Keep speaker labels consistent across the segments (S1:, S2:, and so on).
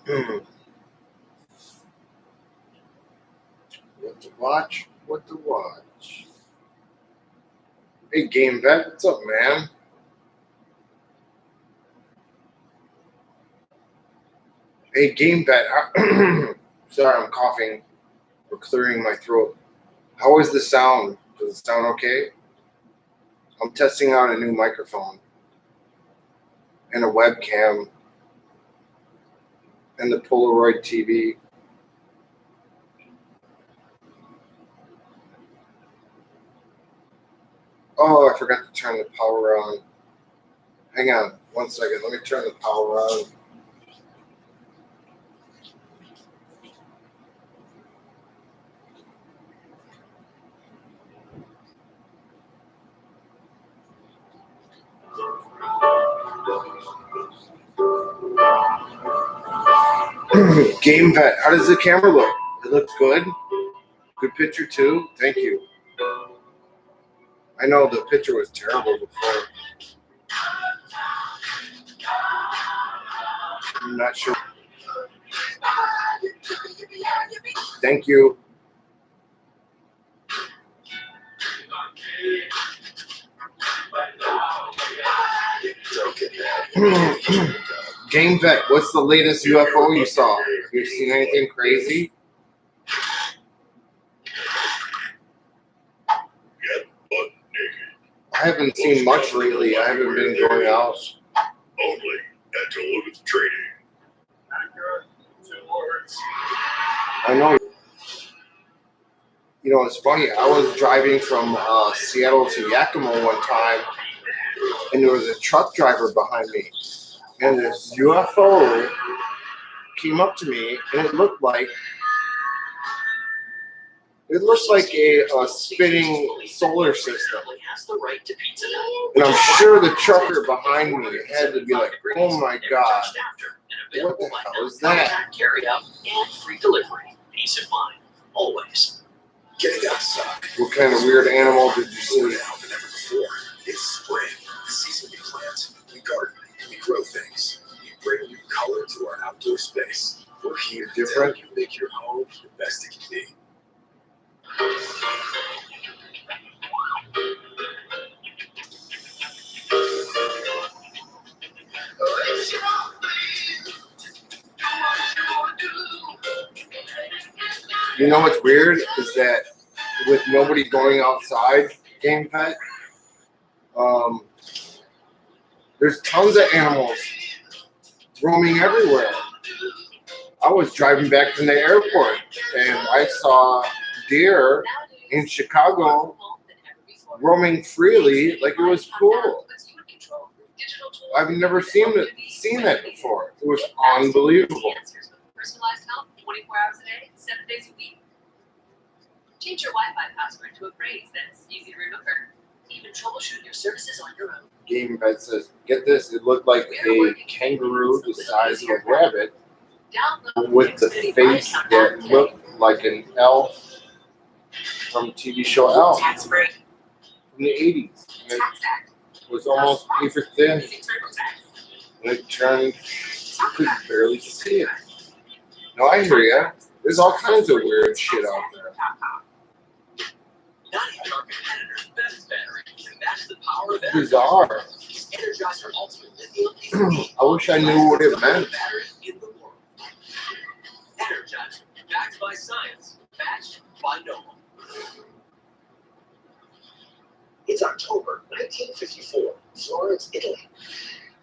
S1: What to watch? What to watch? Hey, Game Vet, what's up, man? Hey, Game Vet. Sorry, I'm coughing or clearing my throat. How is the sound? Does it sound okay? I'm testing out a new microphone and a webcam and the Polaroid TV. Oh, I forgot to turn the power on. Hang on 1 second. Let me turn the power on. Game Vet, how does the camera look? It looks good. Good picture too. Thank you. I know the picture was terrible before. I'm not sure. Thank you. Game Vet, what's the latest UFO you saw? Have you seen anything crazy? I haven't seen much lately. I haven't been going out.
S2: Only at Duluth Trading.
S1: I know. You know, it's funny. I was driving from Seattle to Yakima one time, and there was a truck driver behind me, and this UFO came up to me, and it looked like a spinning solar system. And I'm sure the trucker behind me had to be like, "Oh my God, what the hell is that?"
S3: Carry out and free delivery. Peace of mind, always.
S2: Getting outside.
S1: What kind of weird animal did you see?
S2: Now than ever before. It's spring. The season we plant, we garden, we grow things. We bring new color to our outdoor space. We're here to help you make your home the best it can be.
S1: You know what's weird is that with nobody going outside, Game Vet, there's tons of animals roaming everywhere. I was driving back from the airport and I saw deer in Chicago roaming freely like it was cool. I've never seen that before. It was unbelievable.
S4: Personalized help 24 hours a day, 7 days a week. Change your Wi-Fi password to a phrase that's easy to remember. Even troubleshoot your services on your own.
S1: Game Vet says, get this, it looked like a kangaroo the size of a rabbit with the face that looked like an elf from TV show Elf from the 80s. And it was almost paper thin. When it turned, you could barely see it. No, I hear ya. There's all kinds of weird shit out there.
S3: Not even our competitors' best battery can match the power of
S1: Bizarre.
S3: Energizer Ultimate Lithium.
S1: I wish I knew what it meant.
S3: Battery in the world. Energizer, backed by science, matched by no one. It's October 1954, Florence, Italy.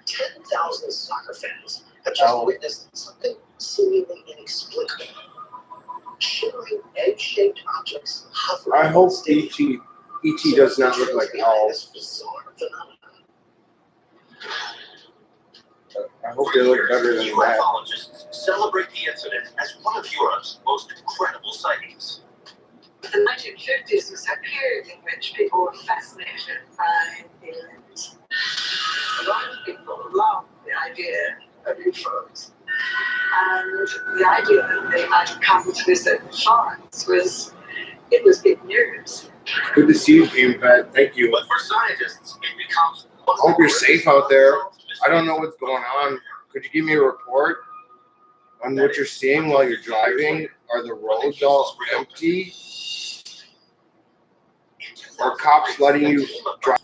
S3: 10,000 soccer fans have just witnessed something seemingly inexplicable. Shimmering egg-shaped objects hovering.
S1: I hope E.T. does not look like owls. I hope they look better than that.
S3: Ufologists celebrate the incident as one of Europe's most incredible sightings.
S5: The 1950s was a period in which people were fascinated by aliens. A lot of people loved the idea of UFOs. And the idea that they might have come to visit Florence was big news.
S1: Good to see you, Game Vet. Thank you.
S3: But for scientists, it becomes
S1: I hope you're safe out there. I don't know what's going on. Could you give me a report? on what you're seeing while you're driving, are the roads all empty? Are cops letting you drive?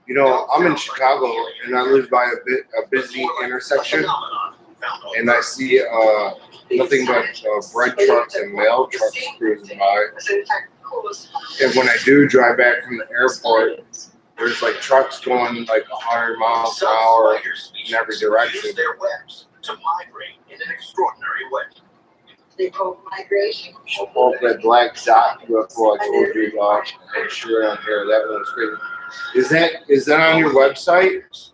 S1: You know, I'm in Chicago and I live by a busy intersection, and I see nothing but bread trucks and mail trucks cruising by. And when I do drive back from the airport, there's like trucks going like 100 miles an hour in every direction.
S2: Their webs to migrate in an extraordinary way.
S5: They call migration.
S1: Oh, that black dot UFO I told you about, and sure on here, that one's crazy. Is that on your website? Is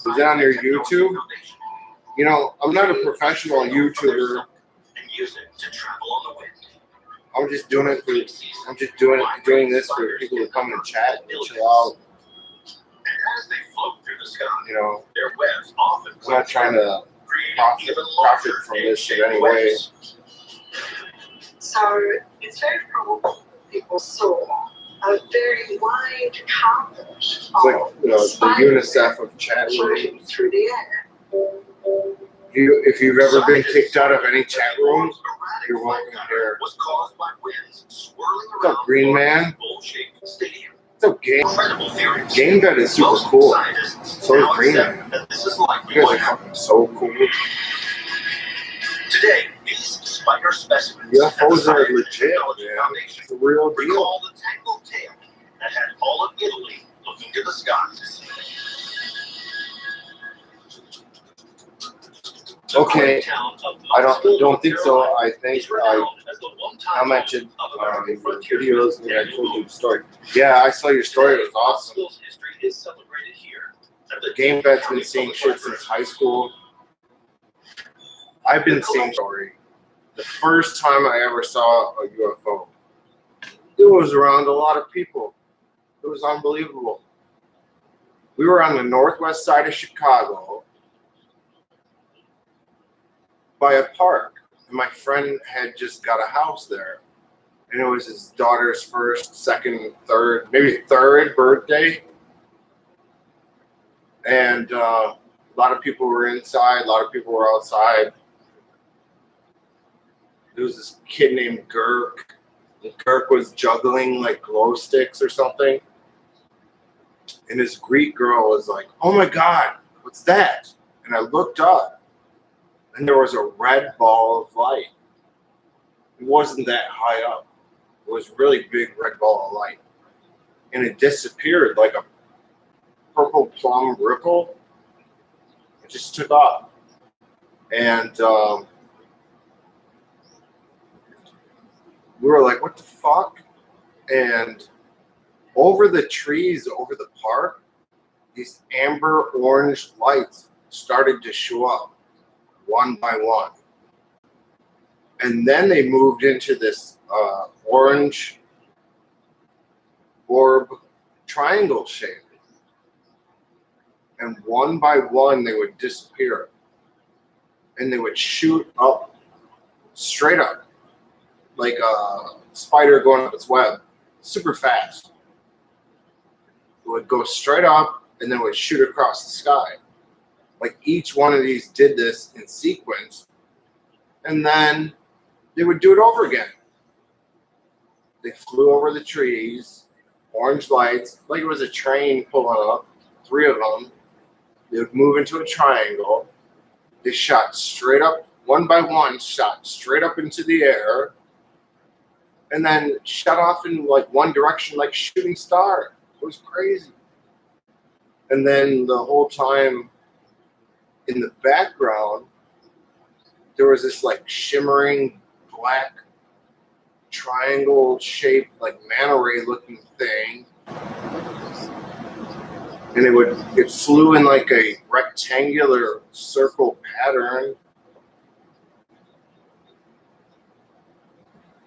S1: that on your YouTube? You know, I'm not a professional YouTuber.
S2: And use it to travel on the wind.
S1: I'm just doing it for. I'm just doing this for people to come and chat and chill out.
S2: As they float through the sky,
S1: You know,
S2: their webs often
S1: I'm not trying to
S2: create even
S1: profit
S2: larger
S1: from this in
S2: egg-shaped
S1: any way.
S2: webs.
S5: So it's very probable people saw a very wide carpet
S1: It's like, you know, the UNICEF of chat
S5: floating
S1: rooms.
S5: through the air.
S1: If you've ever been kicked out of any chat room, you're welcome here.
S2: Was caused by winds swirling
S1: What's up,
S2: around
S1: Green Man?
S2: bowl-shaped stadium.
S1: What's up, Game?
S2: Incredible theories.
S1: Game Vet is super
S2: Most
S1: cool.
S2: scientists
S1: So is
S2: now
S1: Green
S2: accept
S1: Man.
S2: that this is likely
S1: You guys
S2: what
S1: are
S2: happened.
S1: fucking so cool.
S2: Today, these spider specimens
S1: UFOs
S2: at the
S1: are
S2: Scientific
S1: legit,
S2: Technology
S1: man.
S2: Foundation
S1: It's the real deal.
S2: recall the tangled tail that had all of Italy looking to the skies. The
S1: Okay,
S2: great town of
S1: I
S2: Knoxville,
S1: don't think so.
S2: Carolina,
S1: I think
S2: is renowned as the one-time
S1: I mentioned
S2: home of
S1: your
S2: American frontier
S1: videos and I
S2: Daniel
S1: told you
S2: Boone.
S1: the story. Yeah, I saw your story. It was awesome.
S2: Knoxville's history is celebrated here at the
S1: Game Vet's been
S2: County
S1: seeing
S2: Public
S1: shit
S2: Library.
S1: since high school. I've been seeing story. The first time I ever saw a UFO, it was around a lot of people. It was unbelievable. We were on the northwest side of Chicago by a park. And my friend had just got a house there. And it was his daughter's first, second, third, maybe third birthday. And a lot of people were inside, a lot of people were outside. There was this kid named Girk. And Girk was juggling like glow sticks or something. And this Greek girl was like, "Oh my God, what's that?" And I looked up, and there was a red ball of light. It wasn't that high up. It was a really big red ball of light. And it disappeared like a purple plum ripple. It just took off. And we were like, what the fuck? And over the trees, over the park, these amber orange lights started to show up one by one. And then they moved into this orange orb triangle shape. And one by one, they would disappear. And they would shoot up, straight up, like a spider going up its web, super fast. It would go straight up and then would shoot across the sky. Like each one of these did this in sequence. And then they would do it over again. They flew over the trees, orange lights, like it was a train pulling up, 3 of them. They would move into a triangle. They shot straight up, one by one, shot straight up into the air, and then shot off in like one direction, like a shooting star. It was crazy. And then the whole time in the background, there was this like shimmering black triangle shaped, like manta ray looking thing. And it flew in like a rectangular circle pattern.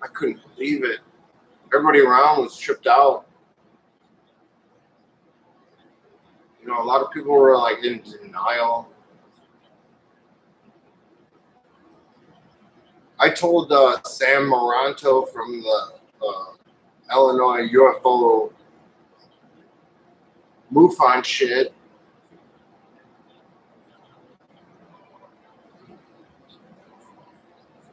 S1: I couldn't believe it. Everybody around was tripped out. You know, a lot of people were like in denial. I told Sam Moranto from the Illinois UFO MUFON shit.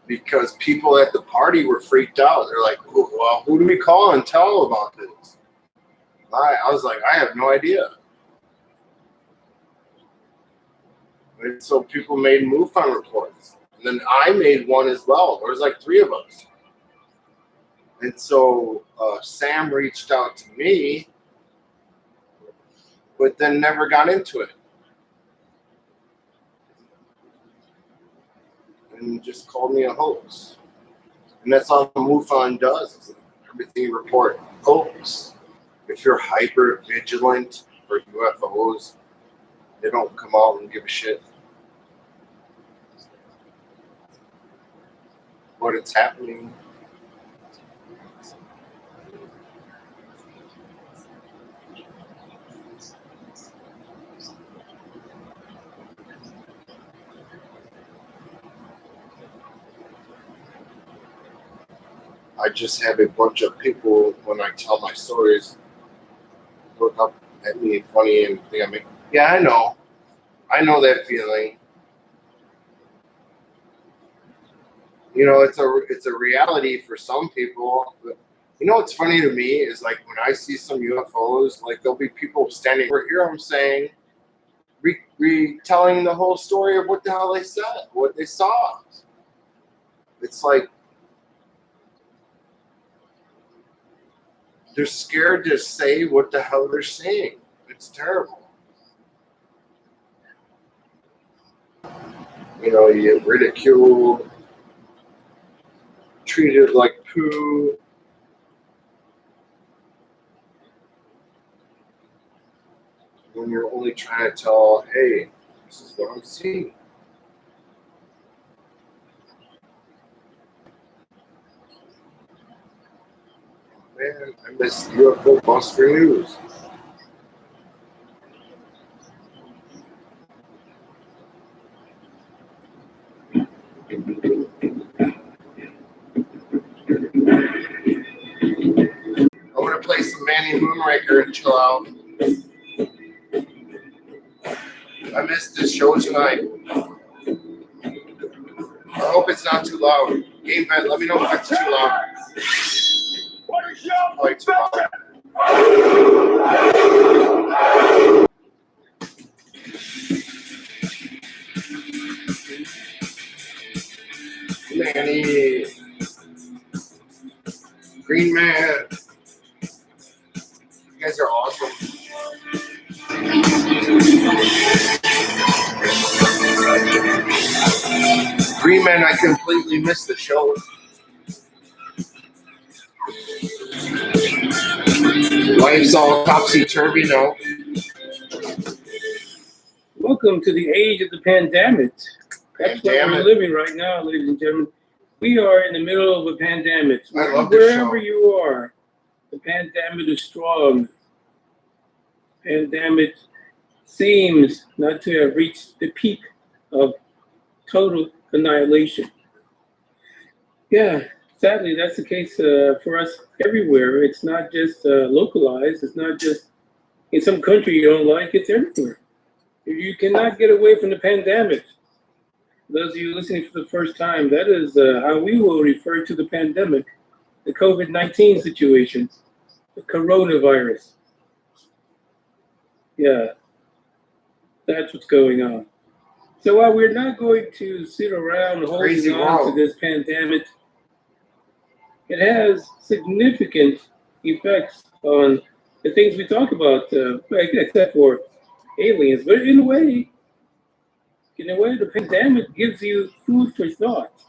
S1: because people at the party were freaked out. They're like, well, who do we call and tell about this? I was like, I have no idea. And so people made MUFON reports. And then I made one as well. There was like 3 of us. And so Sam reached out to me, but then never got into it. And just called me a hoax. And that's all MUFON does. Everything you report, hoax. If you're hyper vigilant for UFOs, they don't come out and give a shit. But it's happening. I just have a bunch of people, when I tell my stories, look up at me funny and think I'm like, yeah, I know. I know that feeling. You know, it's a reality for some people. But you know what's funny to me is like when I see some UFOs, like there'll be people standing over here, I'm saying, retelling the whole story of what the hell they said, what they saw. It's like they're scared to say what the hell they're saying. It's terrible. You know, you get ridiculed, treated like poo. When you're only trying to tell, hey, this is what I'm seeing. Man, I miss UFO Buster News. I want to play some Manny Moonraker and chill out. I missed this show tonight. I hope it's not too loud. Game Vet, let me know if it's too loud. Oh, it's too loud. Manny. Green Man. You guys are awesome. Green Man, I completely missed the show. Life's all topsy-turvy now.
S6: Welcome to the age of the pandemic. That's what we're living right now, ladies and gentlemen. We are in the middle of a pandemic.
S1: I love this show.
S6: Wherever you are, the pandemic is strong. Pandemic seems not to have reached the peak of total annihilation. Yeah, sadly, that's the case for us everywhere. It's not just localized. It's not just in some country you don't like. It's everywhere. You cannot get away from the pandemic. Those of you listening for the first time, that is how we will refer to the pandemic, the COVID-19 situation, the coronavirus. Yeah, that's what's going on. So while we're not going to sit around holding on to this pandemic, it has significant effects on the things we talk about, except for aliens. But in a way, the pandemic gives you food for thought.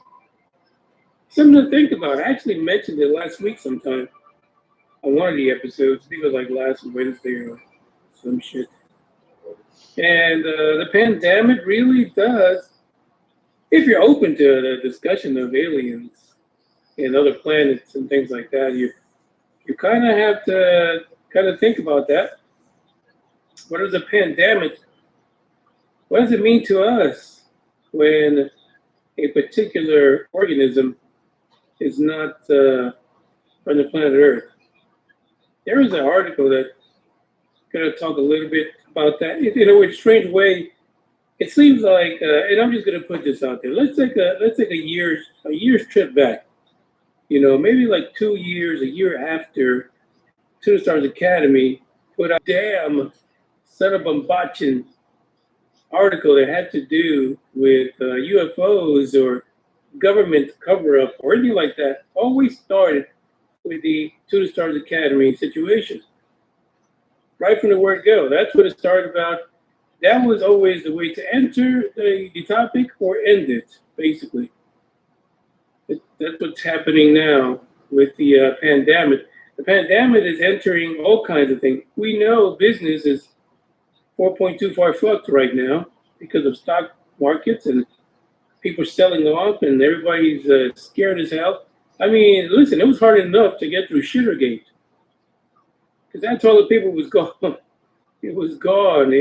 S6: Something to think about. I actually mentioned it last week sometime on one of the episodes. I think it was like last Wednesday or some shit. And the pandemic really does, if you're open to the discussion of aliens and other planets and things like that, you kind of have to kind of think about that. What is a pandemic? What does it mean to us when a particular organism is not from the planet Earth? There is an article that going to talk a little bit about that. In a strange way, it seems like, and I'm just gonna put this out there. Let's take a year's trip back. You know, maybe like 2 years, a year after Two Stars Academy put out a damn son of a botchin' article that had to do with UFOs or government cover-up or anything like that. Always started with the Two Stars Academy situation. Right from the word go. That's what it started about. That was always the way to enter the topic or end it, basically. That's what's happening now with the pandemic. The pandemic is entering all kinds of things. We know business is 4.25 fucked right now because of stock markets and people selling off and everybody's scared as hell. I mean, listen, it was hard enough to get through Shittergate because that's all the people was gone. It was gone.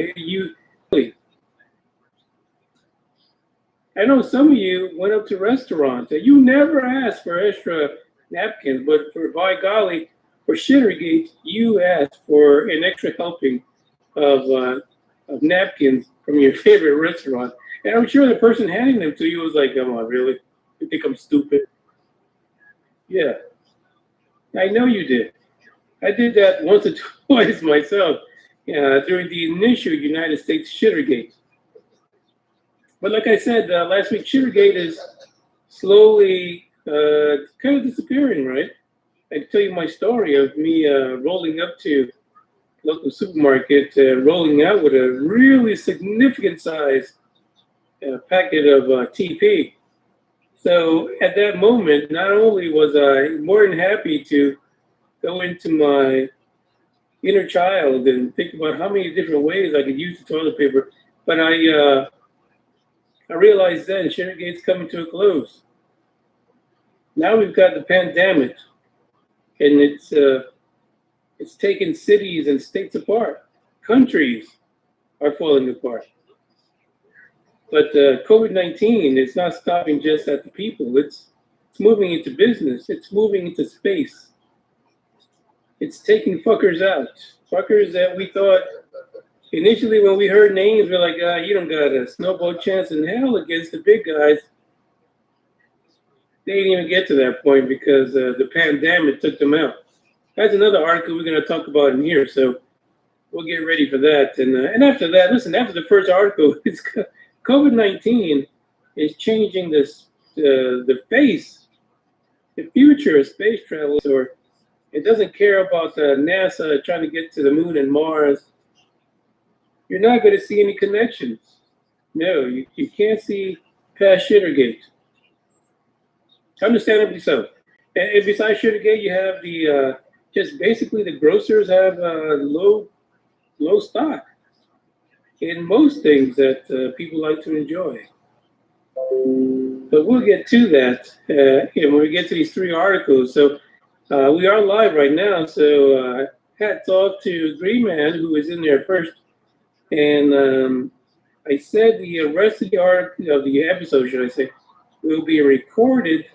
S6: I know some of you went up to restaurants and you never asked for extra napkins, but by golly, for Shittergate, you asked for an extra helping of napkins from your favorite restaurant. And I'm sure the person handing them to you was like, come on, really? You think I'm stupid? Yeah. I know you did. I did that once or twice myself during the initial United States Shittergate. But like I said last week, Shittergate is slowly kind of disappearing, right? I can tell you my story of me rolling up to local supermarket, rolling out with a really significant size packet of TP. So at that moment, not only was I more than happy to go into my inner child and think about how many different ways I could use the toilet paper, but I realized then Shittergate's coming to a close. Now we've got the pandemic, and it's taken cities and states apart. Countries are falling apart. But COVID-19 is not stopping just at the people. It's moving into business. It's moving into space. It's taking fuckers out. Fuckers that we thought initially when we heard names, we're like, you don't got a snowball chance in hell against the big guys. They didn't even get to that point because the pandemic took them out. That's another article we're going to talk about in here, so we'll get ready for that. And after that, listen, after the first article, it's COVID-19 is changing the face, the future of space travel. Or it doesn't care about NASA trying to get to the moon and Mars. You're not going to see any connections. No, you can't see past Shittergate. Understandably so. And besides Shittergate, you have the just basically the grocers have low stock in most things that people like to enjoy. But we'll get to that when we get to these three articles. So we are live right now. So hats off to Green Man, who is in there first. And I said the rest of the article of the episode, should I say, will be recorded,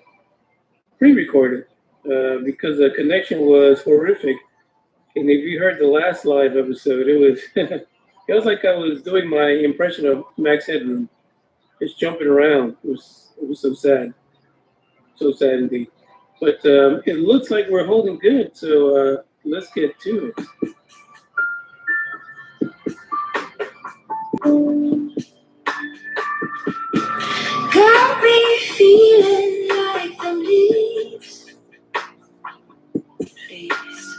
S6: pre-recorded, because the connection was horrific. And if you heard the last live episode, it was it was like I was doing my impression of Max Headroom, just jumping around. It was so sad indeed. But it looks like we're holding good, so let's get to it.
S7: Got me feeling like the leaves. Please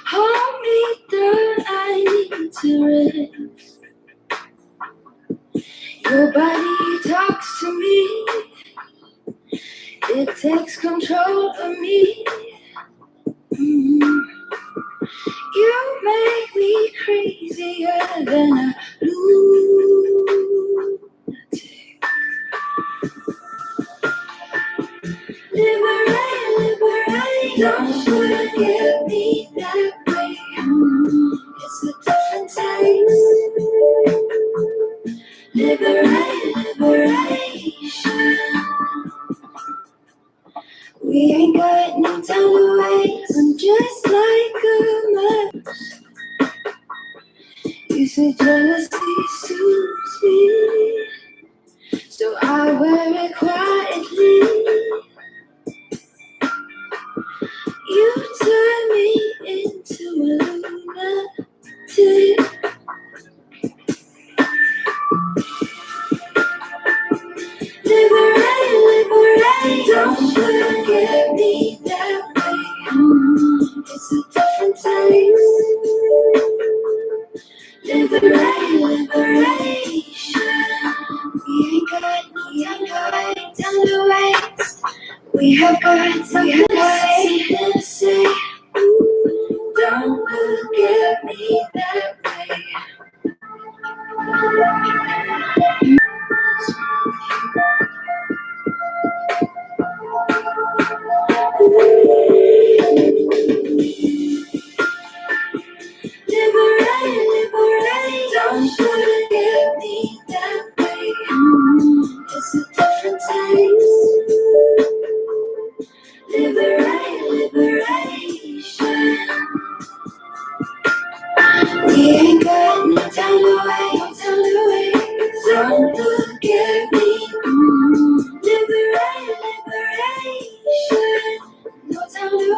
S7: hold me down, I need to rest. Your body talks to me, it takes control of me. You make me crazier than a lunatic. Liberate, liberate, don't forget me that way. It's a different taste. Liberate, liberation. We ain't got no time to waste. I'm just like a match. You say jealousy soothes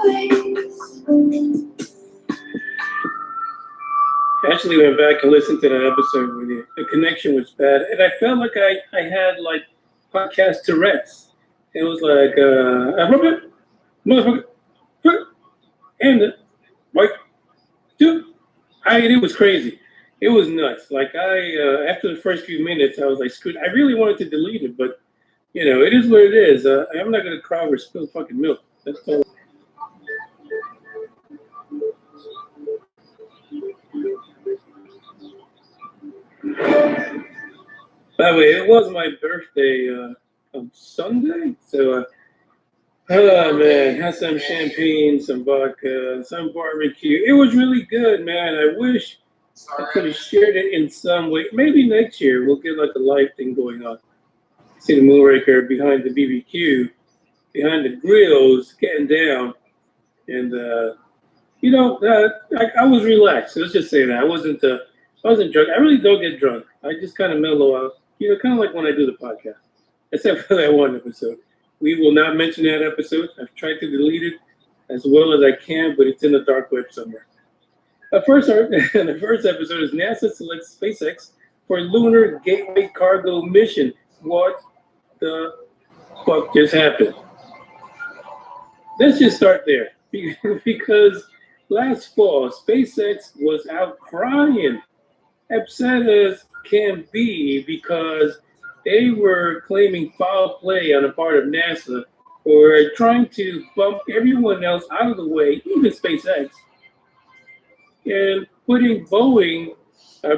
S7: always.
S6: I actually went back and listened to that episode with you. The connection was bad, and I felt like I had like podcast Tourette's. It was like I rub it, motherfucker, and like, dude, it was crazy. It was nuts. Like after the first few minutes, I was like, screwed. I really wanted to delete it, but you know, it is what it is. I'm not gonna cry over spilled fucking milk. That's all. By the way, it was my birthday on Sunday, so oh man, had some champagne, some vodka, some barbecue. It was really good, man. I wish I could have shared it in some way. Maybe next year we'll get like a live thing going on. See the Moonraker behind the BBQ, behind the grills, getting down, and you know, I was relaxed. Let's just say that I wasn't drunk. I really don't get drunk. I just kind of mellow out. You know, kind of like when I do the podcast, except for that one episode. We will not mention that episode. I've tried to delete it as well as I can, but it's in the dark web somewhere. The first episode is NASA selects SpaceX for Lunar Gateway cargo mission. What the fuck just happened? Let's just start there. Because last fall, SpaceX was out crying, upset as can be, because they were claiming foul play on the part of NASA for trying to bump everyone else out of the way, even SpaceX, and putting Boeing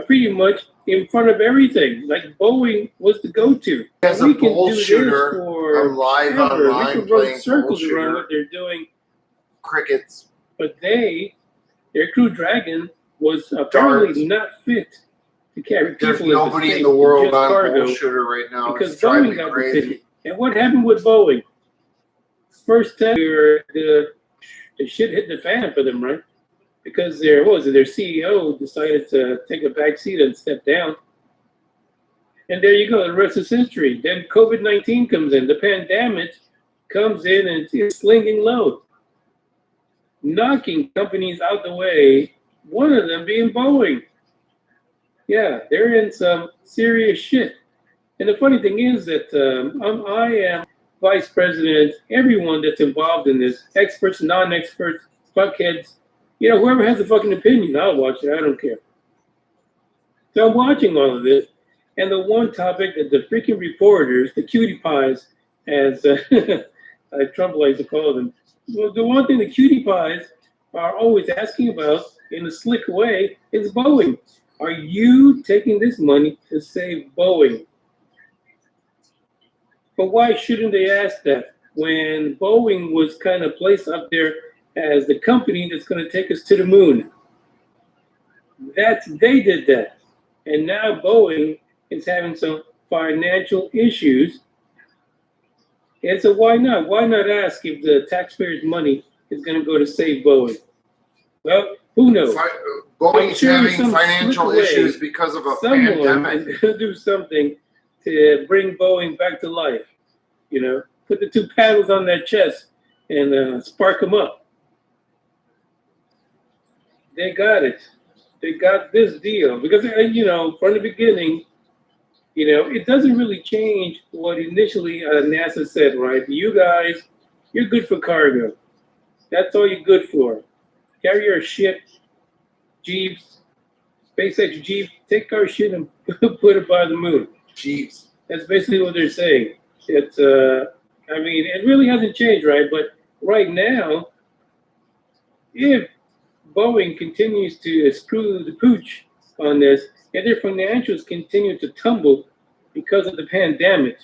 S6: pretty much in front of everything. Like Boeing was the go-to.
S1: As a bullshooter, I'm live online
S6: we can
S1: playing
S6: run circles
S1: bullshooter.
S6: around what they're doing.
S1: Crickets.
S6: But their Crew Dragon was apparently not fit to carry people.
S1: There's
S6: into
S1: nobody
S6: space,
S1: in the world
S6: just
S1: on
S6: cargo,
S1: bullshooter right now.
S6: because
S1: It's driving
S6: Boeing
S1: me
S6: got the
S1: crazy.
S6: ticket. And what happened with Boeing? First test, the shit hit the fan for them, right? Because their CEO decided to take a back seat and step down. And there you go, the rest is history. Then COVID-19 comes in, the pandemic comes in and it's slinging low, knocking companies out the way, one of them being Boeing. Yeah, they're in some serious shit. And the funny thing is that I am vice president, everyone that's involved in this, experts, non-experts, fuckheads, you know, whoever has a fucking opinion, I'll watch it, I don't care. So I'm watching all of this, and the one topic that the freaking reporters, the cutie pies, as Trump likes to call them, well, the one thing the cutie pies are always asking about in a slick way is Boeing. Are you taking this money to save Boeing? But why shouldn't they ask that when Boeing was kind of placed up there as the company that's going to take us to the moon? They did that. And now Boeing is having some financial issues. And so why not? Why not ask if the taxpayers' money is going to go to save Boeing? Well, who knows?
S1: Boeing's
S6: sure
S1: having
S6: some
S1: financial
S6: slick way,
S1: issues because of a
S6: Someone
S1: pandemic.
S6: is going to do something to bring Boeing back to life. You know, put the two paddles on their chest and spark them up. They got it. They got this deal because, you know, from the beginning, you know, it doesn't really change what initially NASA said, right? You guys, you're good for cargo. That's all you're good for. Carry your shit, Jeeps, SpaceX Jeep, take our shit and put it by the moon.
S1: Jeeps.
S6: That's basically what they're saying. It's, I mean, it really hasn't changed, right? But right now, if Boeing continues to screw the pooch on this, and their financials continue to tumble because of the pandemic,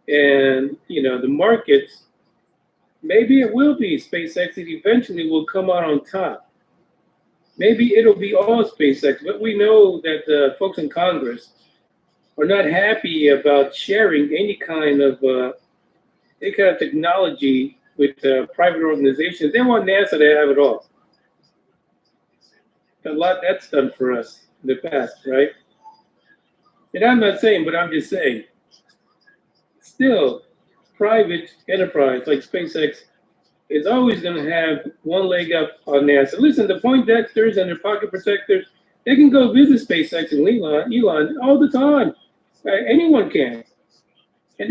S6: and, you know, the markets, maybe it will be SpaceX that eventually will come out on top. Maybe it'll be all SpaceX, but we know that the folks in Congress are not happy about sharing any kind of technology with private organizations. They want NASA to have it all. A lot that's done for us in the past, right? And I'm not saying, but I'm just saying, still, private enterprise like SpaceX is always going to have one leg up on NASA. Listen, the Poindexters and their pocket protectors, they can go visit SpaceX and Elon all the time. Anyone can. And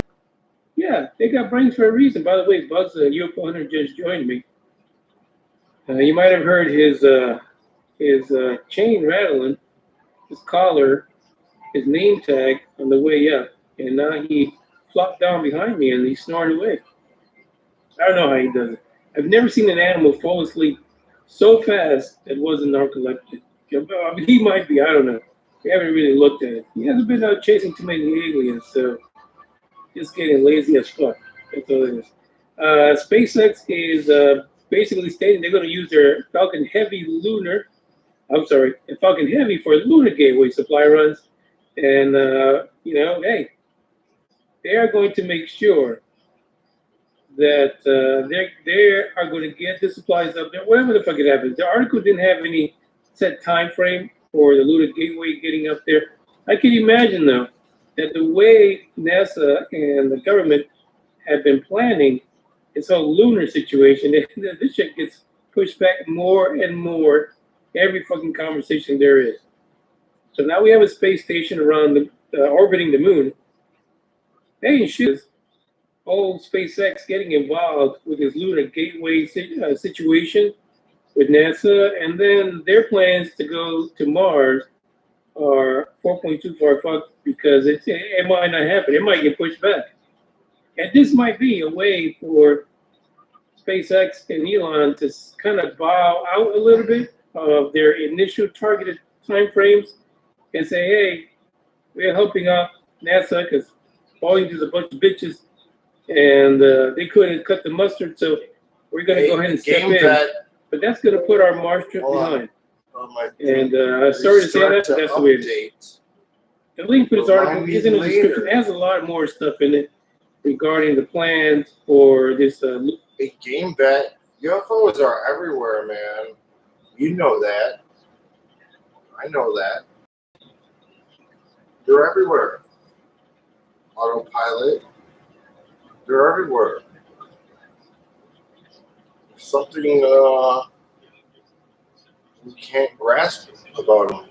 S6: yeah, they got brains for a reason. By the way, Bugs, UFO Hunter, just joined me. You might have heard his chain rattling, his collar, his name tag on the way up, and now he flopped down behind me and he snored away. I don't know how he does it. I've never seen an animal fall asleep so fast that wasn't narcoleptic. I mean, he might be, I don't know. We haven't really looked at it. He hasn't been out chasing too many aliens, so just getting lazy as fuck. That's all it is. SpaceX is basically stating they're going to use their Falcon Heavy for Lunar Gateway supply runs. And, hey, they are going to make sure that they are going to get the supplies up there, whatever the fuck it happens. The article didn't have any set time frame for the Lunar Gateway getting up there. I can imagine, though, that the way NASA and the government have been planning this whole lunar situation, this shit gets pushed back more and more every fucking conversation there is. So now we have a space station around orbiting the moon. Hey, shit. Old SpaceX getting involved with this Lunar Gateway situation with NASA, and then their plans to go to Mars are 4.2 far fucked because it might not happen. It might get pushed back. And this might be a way for SpaceX and Elon to kind of bow out a little bit of their initial targeted time frames and say, hey, we're helping out NASA because Boeing is a bunch of bitches and they couldn't cut the mustard, so we're going to go ahead and step in. But that's going to put our Mars trip behind. And sorry to say that, but that's the way it is. The link for this article is in the description. It has a lot more stuff in it regarding the plans for this.
S1: Hey, Game Vet, UFOs are everywhere, man. You know that. I know that. They're everywhere. Autopilot. They're everywhere. Something we can't grasp about them.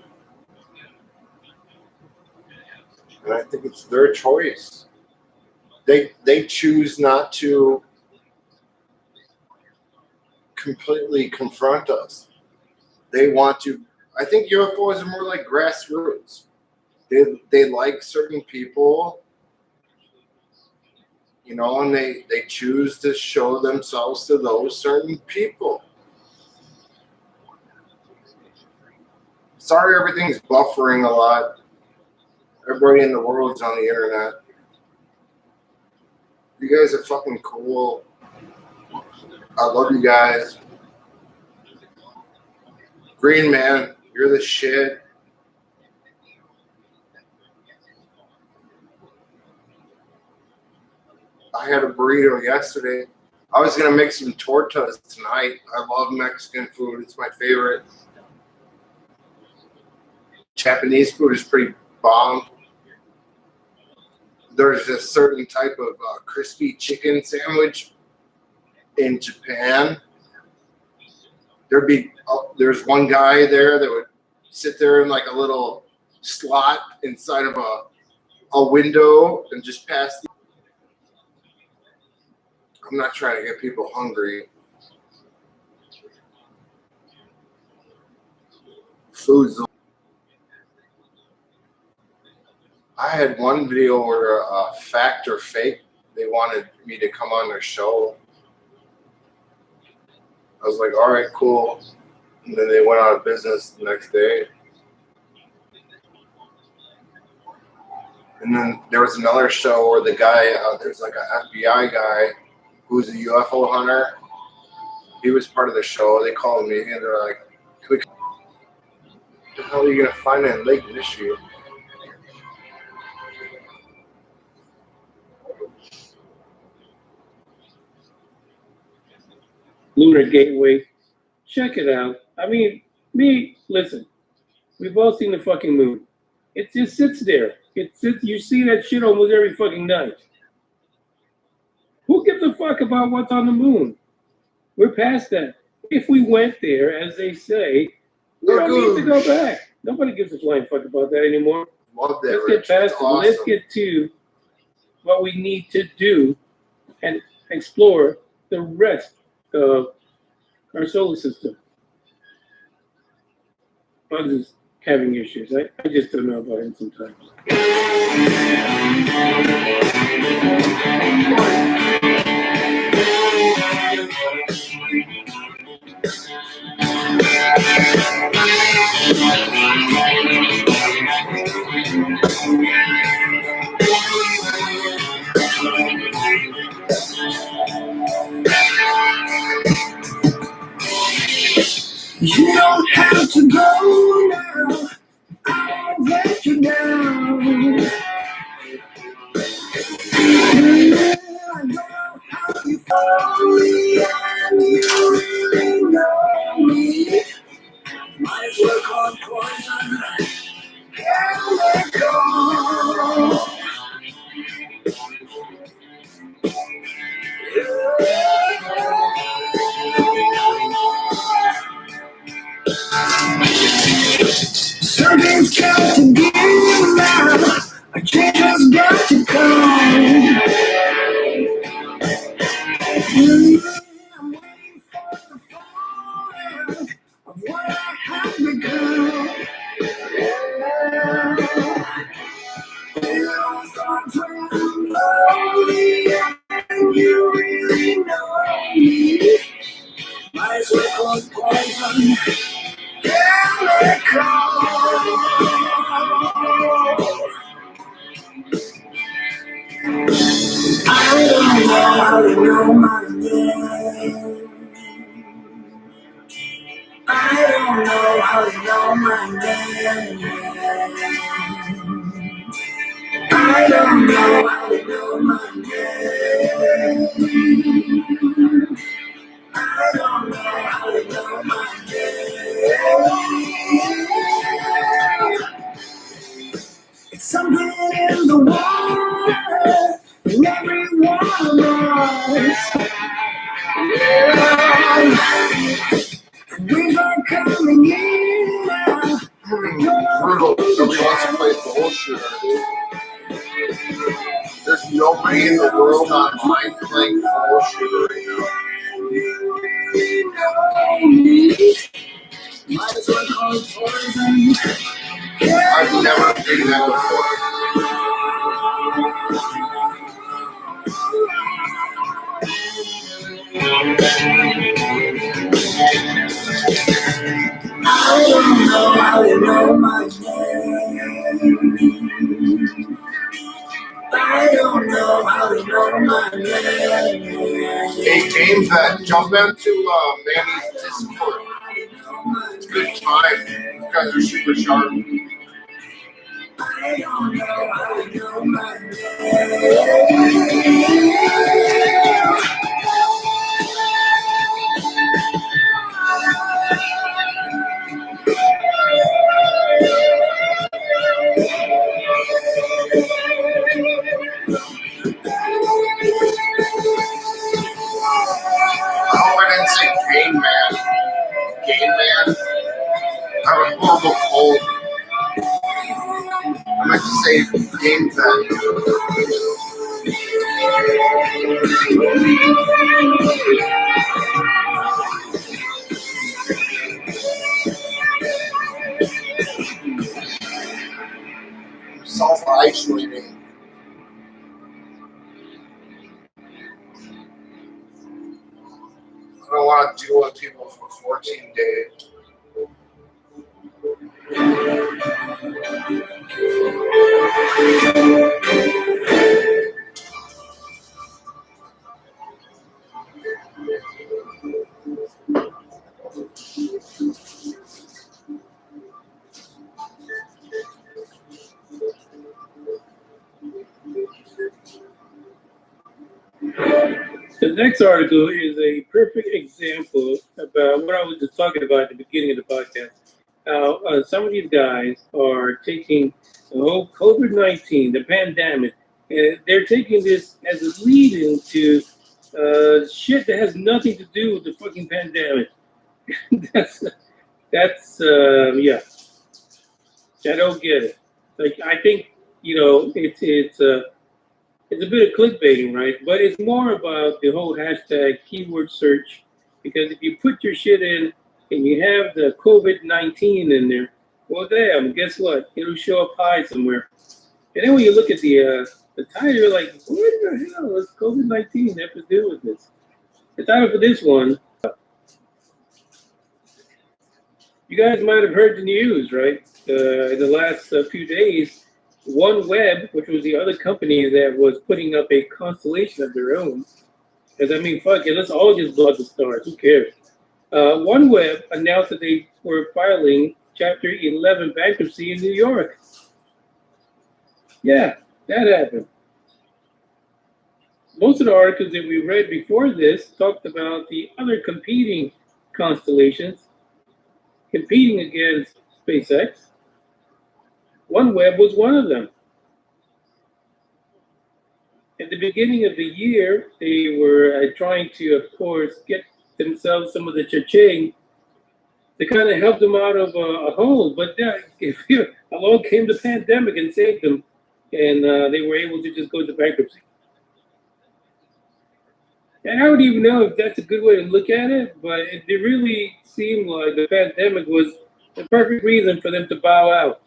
S1: And I think it's their choice. They choose not to completely confront us. They want to. I think UFOs are more like grassroots. They like certain people, and they choose to show themselves to those certain people. Sorry, everything's buffering a lot. Everybody in the world is on the internet. You guys are fucking cool. I love you guys. Green Man, you're the shit. I had a burrito yesterday. I was going to make some tortas tonight. I love Mexican food. It's my favorite. Japanese food is pretty bomb. There's a certain type of crispy chicken sandwich in Japan. There's one guy there that would sit there in like a little slot inside of a window and just pass. I'm not trying to get people hungry. Food's. I had one video where Fact or Fake, they wanted me to come on their show. I was like, all right, cool. And then they went out of business the next day. And then there was another show where the guy, there's like an FBI guy who's a UFO hunter. He was part of the show. They called me and they're like, what the hell are you going to find in Lake Michigan?
S6: Lunar Gateway. Check it out. I mean, listen, we've all seen the fucking moon. It just sits there. You see that shit almost every fucking night. Who gives a fuck about what's on the moon? We're past that. If we went there, as they say, we don't need to go back. Nobody gives a flying fuck about that anymore.
S1: Love that,
S6: Let's get
S1: Rich.
S6: past it.
S1: Awesome.
S6: Let's get to what we need to do and explore the rest of our solar system. Bugs is having issues. I just don't know about him sometimes.
S7: You don't have to go now. I won't let you down. I know how you follow me, and you really know me. Might as well call it poison. Can't let go. Something's got to give now. A change has got to come. I'm waiting for the falling of what I have become. Feels like I'm lonely, and you really know me. Might as well call it poison. Can't let go. I don't know how to know my name. I don't know how to know my name. I don't know how to know my name. I don't know how to know my name. It's something in the water, in every one of us. Winds are coming in now.
S1: Brutal. Nobody wants to play bullshit. There's nobody in the world online playing bullshit right now.
S7: Might as well call it poison.
S1: I've never seen that before.
S7: I don't know how to know my name. I don't know how to know my name.
S1: Hey, Game Vet, jump into Manny's Discord. It's a good time. You guys are super sharp.
S7: I don't know how to know my
S1: I hope I didn't say Game Man. Game Man? I have a horrible cold. I meant to say Game Vet. Self-isolating. I don't want to deal with people for 14 days.
S6: The next article is a perfect example about what I was just talking about at the beginning of the podcast. How some of these guys are taking the whole COVID-19, the pandemic, and they're taking this as a lead into shit that has nothing to do with the fucking pandemic. that's yeah. I don't get it. Like, I think, it's a bit of clickbaiting, right? But it's more about the whole hashtag keyword search, because if you put your shit in and you have the COVID-19 in there, well, damn, guess what? It'll show up high somewhere. And then when you look at the title, you're like, what the hell does COVID-19 have to do with this? The title for this one, you guys might have heard the news, right? In the last few days, OneWeb, which was the other company that was putting up a constellation of their own, because I mean, fuck it, let's all just blood the stars. Who cares? OneWeb announced that they were filing Chapter 11 bankruptcy in New York. Yeah, that happened. Most of the articles that we read before this talked about the other competing constellations competing against SpaceX. OneWeb was one of them. At the beginning of the year, they were trying to, of course, get themselves some of the cha-ching to kind of help them out of a hole. But along came the pandemic and saved them, and they were able to just go into bankruptcy. And I don't even know if that's a good way to look at it, but it really seemed like the pandemic was the perfect reason for them to bow out.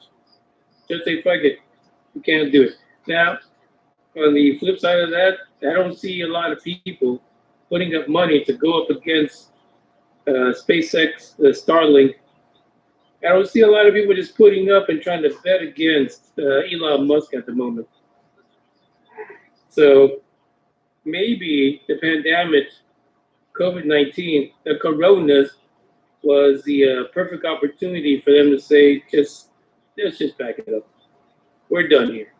S6: Just say, fuck it, we can't do it. Now, on the flip side of that, I don't see a lot of people putting up money to go up against SpaceX, Starlink. I don't see a lot of people just putting up and trying to bet against Elon Musk at the moment. So maybe the pandemic, COVID-19, the coronas, was the perfect opportunity for them to say, let's just back it up. We're done here.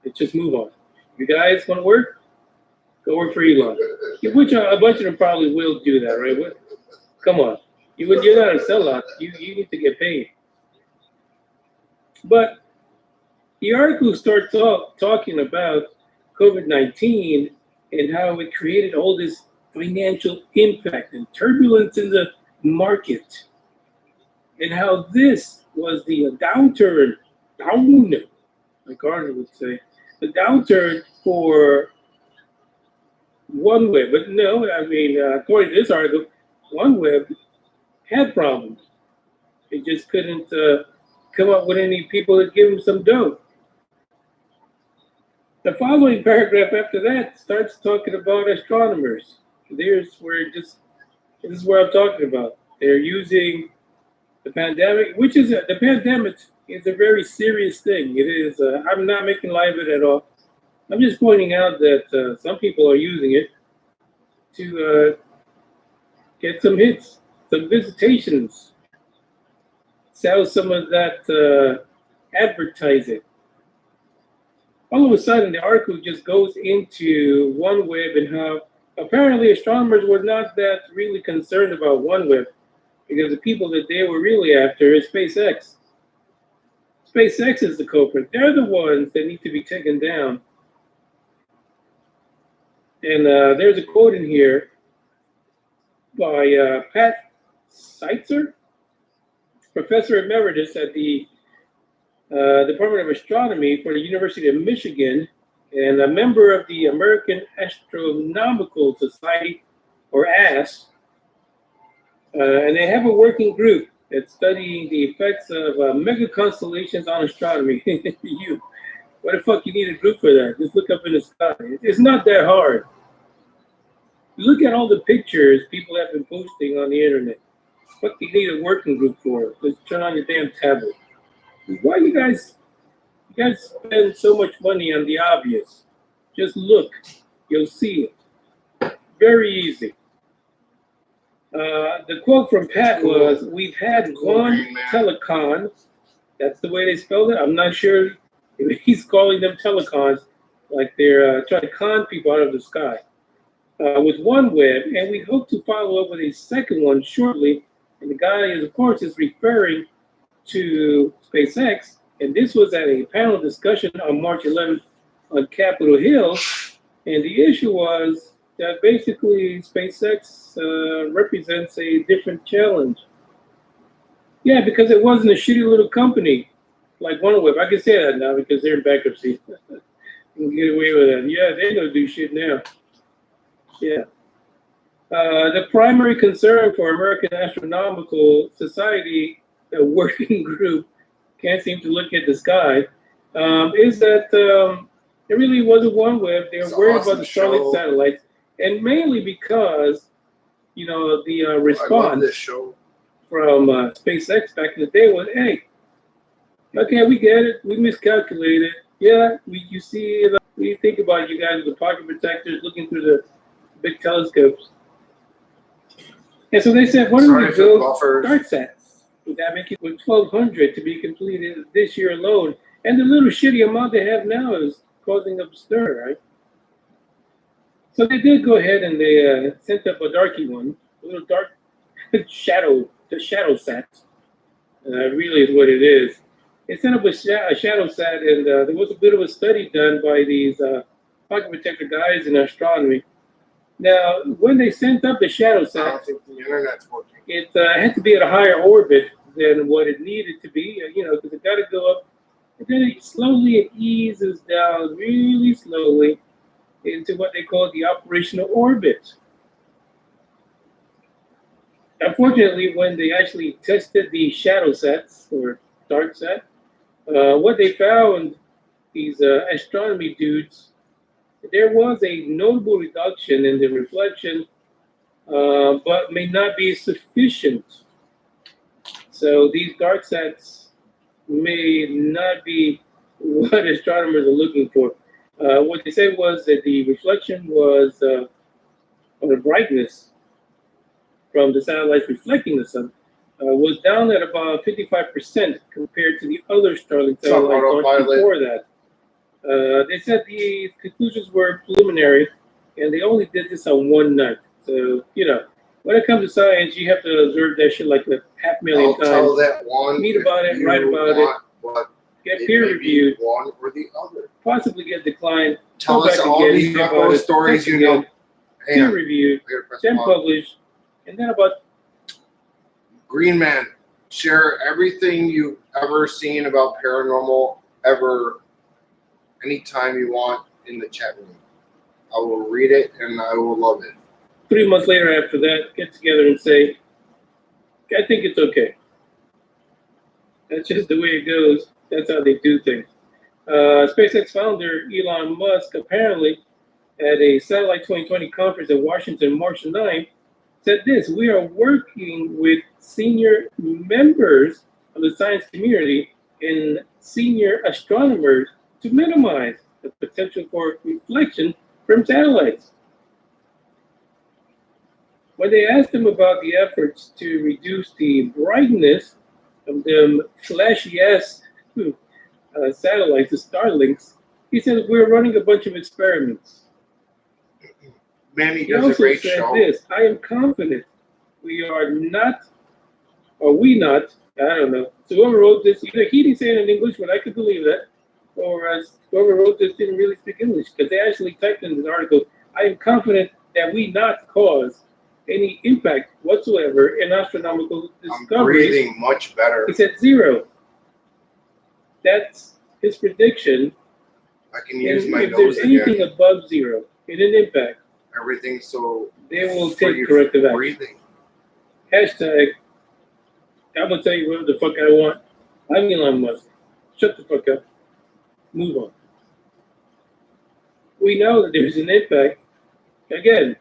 S6: Let's just move on. You guys want to work? Go work for Elon. Which a bunch of them probably will do that, right? Come on. You're not a sellout. You need to get paid. But the article starts talking about COVID-19 and how it created all this financial impact and turbulence in the market, and how this was the downturn, like Arnold would say, the downturn for OneWeb. But no, I mean, according to this article, OneWeb had problems. They just couldn't come up with any people that give them some dough. The following paragraph after that starts talking about astronomers. This is where I'm talking about. They're using the pandemic, the pandemic is a very serious thing. It is. I'm not making light of it at all. I'm just pointing out that some people are using it to get some hits, some visitations, sell some of that advertising. All of a sudden, the article just goes into OneWeb and how apparently astronomers were not that really concerned about OneWeb, because the people that they were really after is SpaceX. SpaceX is the culprit. They're the ones that need to be taken down. And there's a quote in here by Pat Seitzer, professor emeritus at the Department of Astronomy for the University of Michigan, and a member of the American Astronomical Society, or AST. And they have a working group that's studying the effects of mega constellations on astronomy. What the fuck you need a group for that? Just look up in the sky. It's not that hard. Look at all the pictures people have been posting on the internet. What do you need a working group for? Just turn on your damn tablet. Why you guys spend so much money on the obvious? Just look, you'll see it. Very easy. The quote from Pat was, "We've had one telecon." That's the way they spelled it. I'm not sure if he's calling them telecons, like they're trying to con people out of the sky. With OneWeb, and we hope to follow up with a second one shortly. And the guy is, of course, is referring to SpaceX, and this was at a panel discussion on March 11th on Capitol Hill, and the issue was that basically SpaceX represents a different challenge. Yeah, because it wasn't a shitty little company like OneWeb. I can say that now because they're in bankruptcy. You can get away with that. Yeah, they don't do shit now. Yeah. The primary concern for American Astronomical Society, a working group, can't seem to look at the sky, is that it really wasn't OneWeb. They were worried about the Starlink satellites, and mainly because, the
S1: I love
S6: response
S1: this show.
S6: from SpaceX back in the day was, hey, okay, we get it. We miscalculated. Yeah, you see, we think about you guys, the pocket protectors looking through the big telescopes. And so they said, why don't we build DarkSats? Would that make it with 1,200 to be completed this year alone? And the little shitty amount they have now is causing a stir, right? So they did go ahead and they sent up a darky one, a little dark shadow, the shadow sat. Really is what it is. They sent up a shadow sat, and there was a bit of a study done by these pocket protector guys in astronomy. Now, when they sent up the shadow
S1: I don't
S6: sat,
S1: think the internet's working.
S6: it had to be at a higher orbit than what it needed to be, because it got to go up, and then it eases down really slowly into what they call the operational orbit. Unfortunately, when they actually tested the shadow sats or dark sat, what they found, these astronomy dudes, there was a notable reduction in the reflection, but may not be sufficient. So these dark sats may not be what astronomers are looking for. What they said was that the reflection was, or the brightness from the satellites reflecting the sun, was down at about 55% compared to the other Starlink satellites launched before that. They said the conclusions were preliminary, and they only did this on one night. So, when it comes to science, you have to observe that shit like 500,000 times.
S1: Tell that one.
S6: Read about it, write about it, get peer reviewed,
S1: one or the other.
S6: possibly get declined.
S1: Tell us all these UFO stories you know.
S6: Peer reviewed, then published, and then about
S1: Green Man, share everything you've ever seen about paranormal ever, anytime you want in the chat room. I will read it and I will love it.
S6: 3 months later after that, get together and say, I think it's okay. That's just the way it goes. That's how they do things. SpaceX founder Elon Musk apparently at a Satellite 2020 conference in Washington, March 9th, said this: we are working with senior members of the science community and senior astronomers to minimize the potential for reflection from satellites. When they asked him about the efforts to reduce the brightness of them flashy-ass satellites, the Starlinks, he said, we're running a bunch of experiments.
S1: Manny
S6: He
S1: does a
S6: also
S1: great
S6: said
S1: show.
S6: this: I am confident we are not, or we not, I don't know. So whoever wrote this, either he didn't say it in English, but I could believe that, or whoever wrote this didn't really speak English, because they actually typed in this article, I am confident that we not cause any impact whatsoever in astronomical discoveries.
S1: I'm breathing much better.
S6: He said 0. That's his prediction.
S1: I can use my
S6: if
S1: nose
S6: there's anything
S1: again.
S6: above 0 in an impact,
S1: Everything's so
S6: they will
S1: free
S6: take corrective
S1: for
S6: action.
S1: breathing.
S6: Hashtag, I'm going to tell you whatever the fuck I want. I'm Elon Musk. Shut the fuck up. Move on. We know that there's an impact. Again,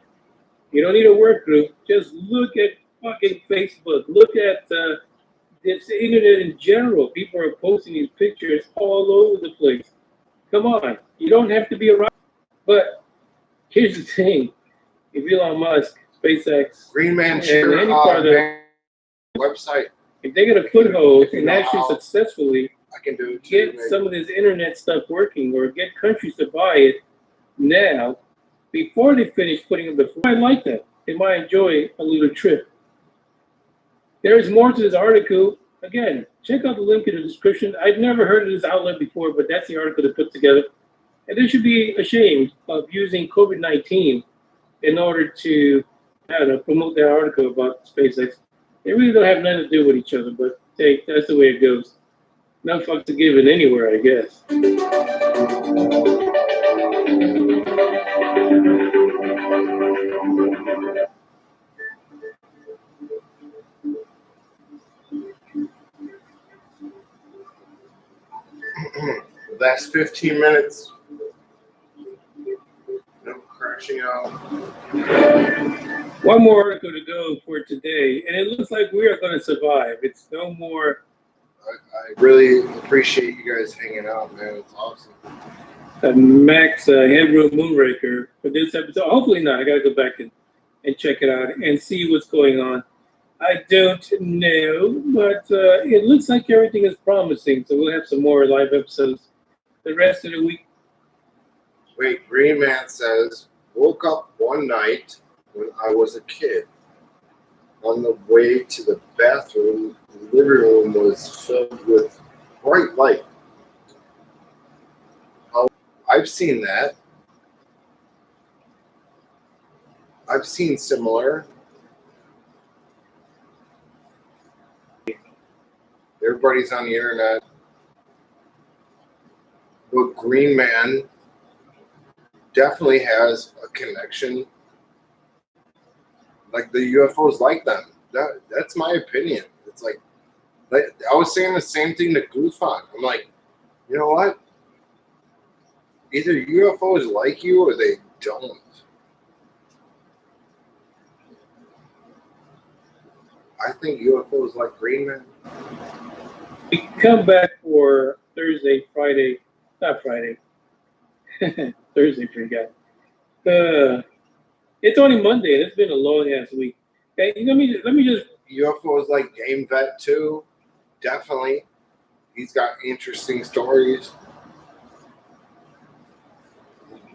S6: you don't need a work group. Just look at fucking Facebook. Look at this internet in general. People are posting these pictures all over the place. Come on. You don't have to be around. But here's the thing. If Elon Musk, SpaceX,
S1: Green Man
S6: and
S1: share
S6: any part of the
S1: website.
S6: if they get a foothold
S1: If you
S6: and
S1: know
S6: actually
S1: how.
S6: successfully
S1: I can do it too.
S6: get some of this internet stuff working, or get countries to buy it now before they finish putting it before, I like that. They might enjoy a little trip. There is more to this article. Again, check out the link in the description. I've never heard of this outlet before, but that's the article they put together. And they should be ashamed of using COVID-19 in order to, I don't know, promote their article about SpaceX. They really don't have nothing to do with each other, but hey, that's the way it goes. No fucks are given anywhere, I guess.
S1: Last 15 minutes. No crashing out.
S6: One more article to go for today, and it looks like we are going to survive. It's no more.
S1: I really appreciate you guys hanging out, man. It's awesome.
S6: Max Headroom Moonraker for this episode. Hopefully not. I got to go back and check it out and see what's going on. I don't know, but it looks like everything is promising. So we'll have some more live episodes the rest of the week.
S1: Wait, Green Man says, woke up one night when I was a kid. On the way to the bathroom, the living room was filled with bright light. I've seen that. I've seen similar. Everybody's on the internet. But Green Man definitely has a connection. Like the UFOs like them. That's my opinion. It's like I was saying the same thing to Goofon. I'm like, you know what? Either UFOs like you or they don't. I think UFOs like Green Man.
S6: We come back for Thursday, Friday, not Friday. Thursday for you guys. It's only Monday. It's been a long ass week. Okay, let me just.
S1: UFOs like Game Vet too. Definitely. He's got interesting stories.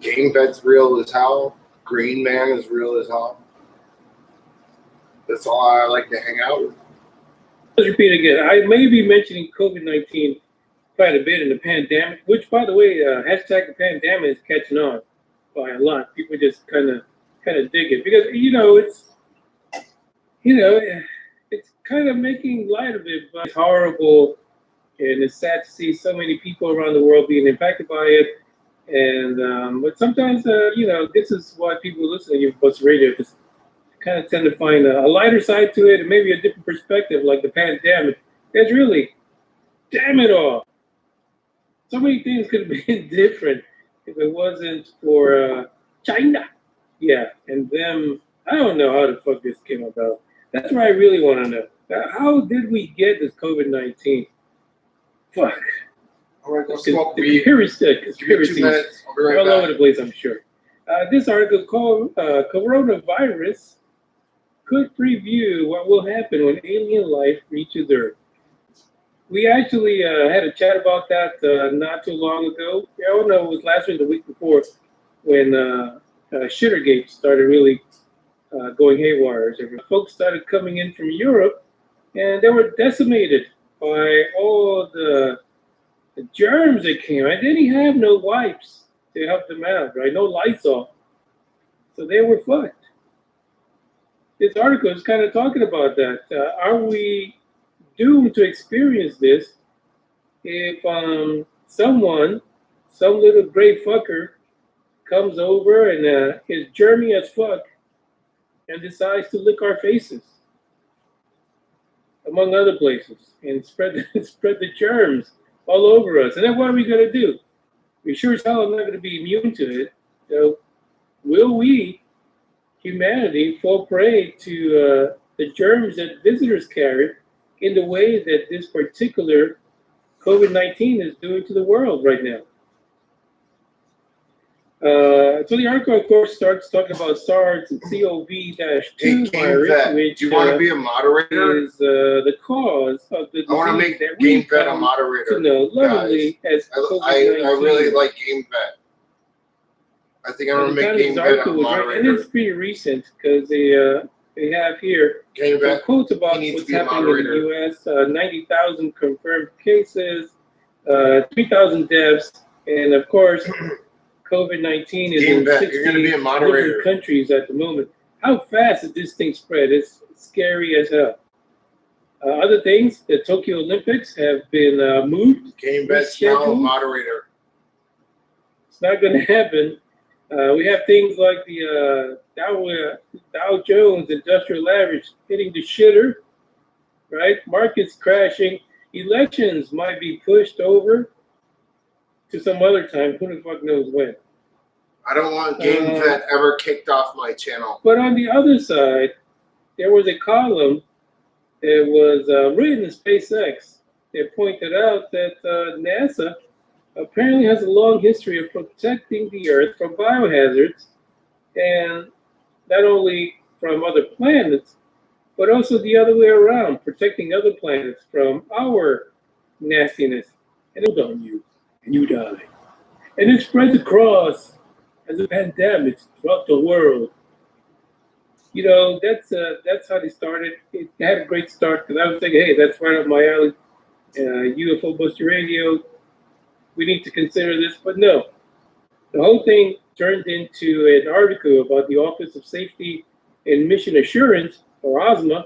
S1: Game Vet's real as hell. Green Man is real as hell. That's all I like to hang out with.
S6: Let's repeat again. I may be mentioning COVID-19 quite a bit in the pandemic, which, by the way, hashtag the pandemic is catching on by a lot. People just kind of dig it because it's kind of making light of it, but it's horrible, and it's sad to see so many people around the world being impacted by it. And but sometimes, this is why people listen to your Bus Radio, because kind of tend to find a lighter side to it and maybe a different perspective, like the pandemic. There's really, damn it all. So many things could have been different if it wasn't for China. Yeah, and them, I don't know how the fuck this came about. That's what I really want to know. How did we get this COVID-19? Fuck.
S1: All right, go smoke weed.
S6: Conspiracies.
S1: Give me 2 minutes. I'll be right
S6: all
S1: back.
S6: over the place, I'm sure. This article called Coronavirus could preview what will happen when alien life reaches Earth. We actually had a chat about that not too long ago. I don't know, it was last week or the week before when Shittergate started really going haywire. Folks started coming in from Europe, and they were decimated by all the germs that came. I didn't have no wipes to help them out, right? No Lysol. So they were fucked. This article is kind of talking about that. Are we doomed to experience this if some little gray fucker comes over and is germy as fuck and decides to lick our faces, among other places, and spread the germs all over us? And then what are we going to do? We sure as hell are not going to be immune to it. So will we, humanity, fall prey to the germs that visitors carry in the way that this particular COVID-19 is doing to the world right now? So the article, of course, starts talking about SARS-CoV-2
S1: Hey,
S6: virus, which
S1: do you want to be a moderator?
S6: is the cause of the
S1: I want to
S6: disease
S1: make
S6: that we
S1: Game Vet a
S6: come
S1: moderator.
S6: to know lovingly as
S1: I
S6: COVID-19.
S1: really like Game Vet. I think I'm going to make Game Vet a moderator.
S6: And it's pretty recent because they have here
S1: Game
S6: some
S1: Vet,
S6: quotes about
S1: he needs
S6: what's
S1: to be a
S6: happening in the U.S. 90,000 confirmed cases, 3,000 deaths, and of course, COVID-19 is
S1: Game
S6: in
S1: vet,
S6: 60
S1: you're gonna be a moderator.
S6: different countries at the moment. How fast did this thing spread? It's scary as hell. Other things, the Tokyo Olympics have been moved.
S1: Game vet's now a
S6: Rescheduled.
S1: moderator.
S6: It's not going to happen. We have things like the Dow Jones Industrial Average hitting the shitter, right? Markets crashing. Elections might be pushed over to some other time. Who the fuck knows when?
S1: I don't want Game Vet ever kicked off my channel.
S6: But on the other side, there was a column that was written in SpaceX that pointed out that NASA apparently has a long history of protecting the Earth from biohazards, and not only from other planets, but also the other way around, protecting other planets from our nastiness. And it was on you, and you die. And it spreads across as a pandemic throughout the world. You know, that's how they started. It had a great start because I was thinking, hey, that's right up my alley. UFO Buster Radio. We need to consider this, but no. The whole thing turned into an article about the Office of Safety and Mission Assurance, or OSMA,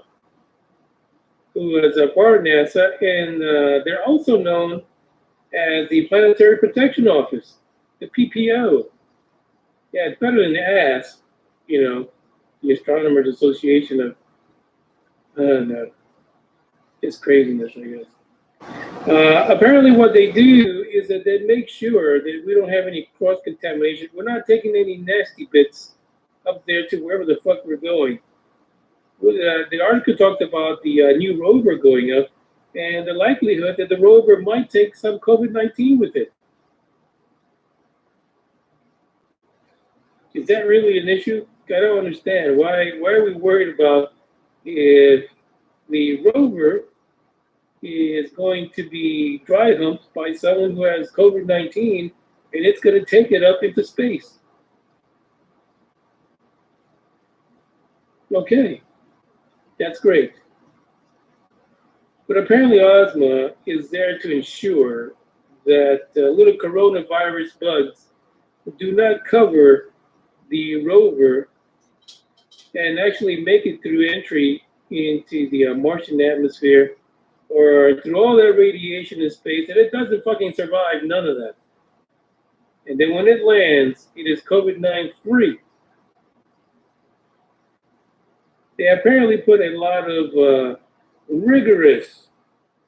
S6: who is a part of NASA, and they're also known as the Planetary Protection Office, the PPO. Yeah, it's better than the ASS, you know, the Astronomers Association of, I don't know, it's craziness, I guess. Apparently what they do is that they make sure that we don't have any cross-contamination. We're not taking any nasty bits up there to wherever the fuck we're going. The article talked about the new rover going up and the likelihood that the rover might take some COVID-19 with it. Is that really an issue? I don't understand. Why are we worried about if the rover is going to be dry humped by someone who has COVID-19 and it's going to take it up into space? Okay, that's great. But apparently OSMA is there to ensure that little coronavirus bugs do not cover the rover and actually make it through entry into the Martian atmosphere or through all that radiation in space, and it doesn't fucking survive none of that. And then when it lands, it is COVID-19 free. They apparently put a lot of rigorous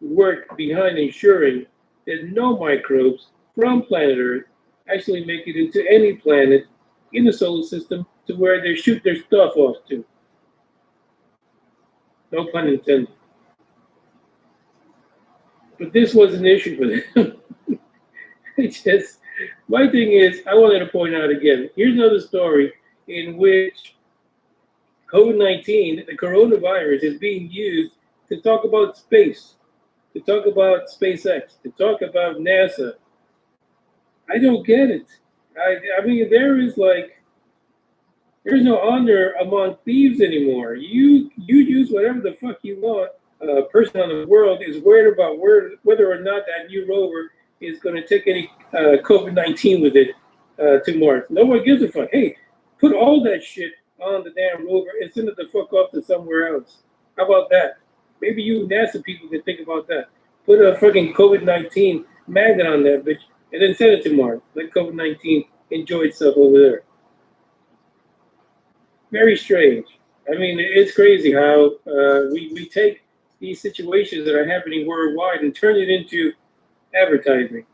S6: work behind ensuring that no microbes from planet Earth actually make it into any planet in the solar system to where they shoot their stuff off to. No pun intended. But this was an issue for them. My thing is, I wanted to point out again, here's another story in which COVID-19, the coronavirus, is being used to talk about space, to talk about SpaceX, to talk about NASA. I don't get it. I mean, there's no honor among thieves anymore. You use whatever the fuck you want. A person on the world is worried about whether or not that new rover is going to take any COVID-19 with it to Mars. No one gives a fuck. Hey, put all that shit on the damn rover and send it the fuck off to somewhere else. How about that? Maybe you NASA people can think about that. Put a fucking COVID-19 magnet on that bitch and then send it to Mars. Let COVID-19 enjoy itself over there. Very strange. I mean, it's crazy how we take these situations that are happening worldwide and turn it into advertising.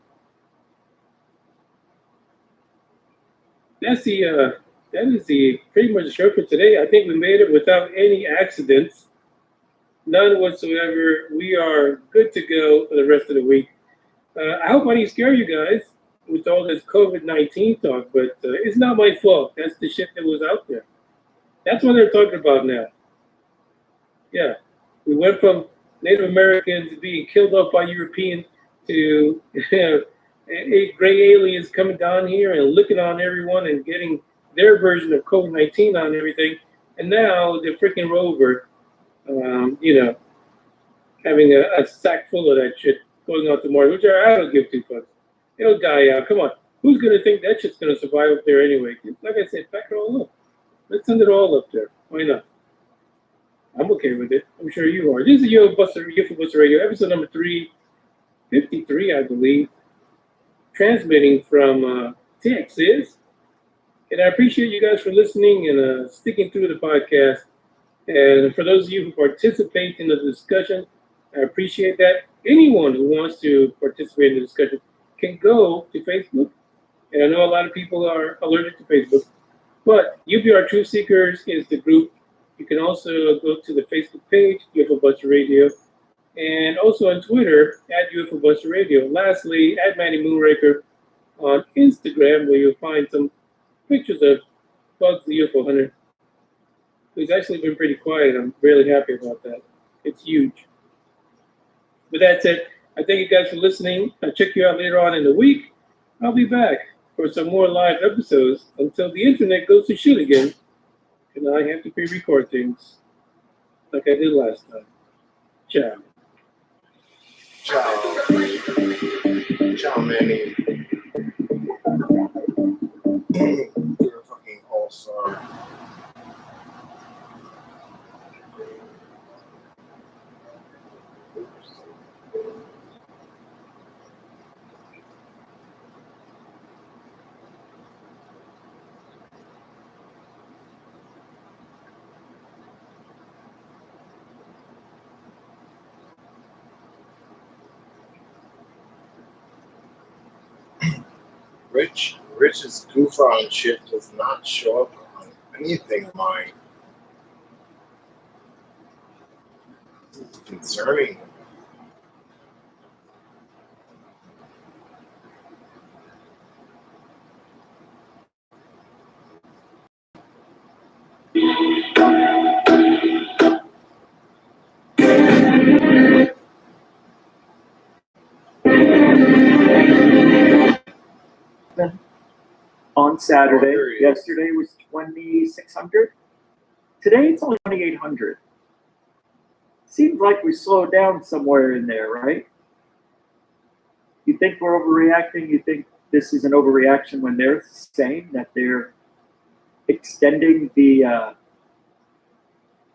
S6: That is the pretty much the show for today. I think we made it without any accidents, none whatsoever. We are good to go for the rest of the week. I hope I didn't scare you guys with all this COVID-19 talk, but it's not my fault. That's the shit that was out there. That's what they're talking about now. Yeah, we went from Native Americans being killed off by Europeans to gray aliens coming down here and looking on everyone and getting their version of COVID-19 on everything. And now the freaking rover, having a sack full of that shit going out to Mars, which I don't give two fucks. It'll die out. Come on. who's going to think that shit's going to survive up there anyway? Like I said, pack it all up. Let's send it all up there. Why not? I'm okay with it. I'm sure you are. This is UFO Buster Radio, episode number 353, I believe. Transmitting from Texas. And I appreciate you guys for listening and sticking through the podcast. And for those of you who participate in the discussion, I appreciate that. Anyone who wants to participate in the discussion can go to Facebook. And I know a lot of people are allergic to Facebook. But UPR Truth Seekers is the group. You can also go to the Facebook page, UFO Buster Radio, and also on Twitter, @UFO Buster Radio. Lastly, @Manny Moonraker on Instagram, where you'll find some pictures of Bugs the UFO Hunter, who's actually been pretty quiet. I'm really happy about that. It's huge. With that said, I thank you guys for listening. I'll check you out later on in the week. I'll be back for some more live episodes until the internet goes to shit again. And I have to pre-record things like I did last time. Ciao.
S1: Ciao. Ciao, Manny. You're a fucking all-star. Rich's goof on shit does not show up on anything of mine. It's concerning.
S8: On Saturday.
S1: Oh,
S8: Yesterday was 2,600. Today it's only 2,800. Seems like we slowed down somewhere in there, right? You think we're overreacting? You think this is an overreaction when they're saying that they're extending the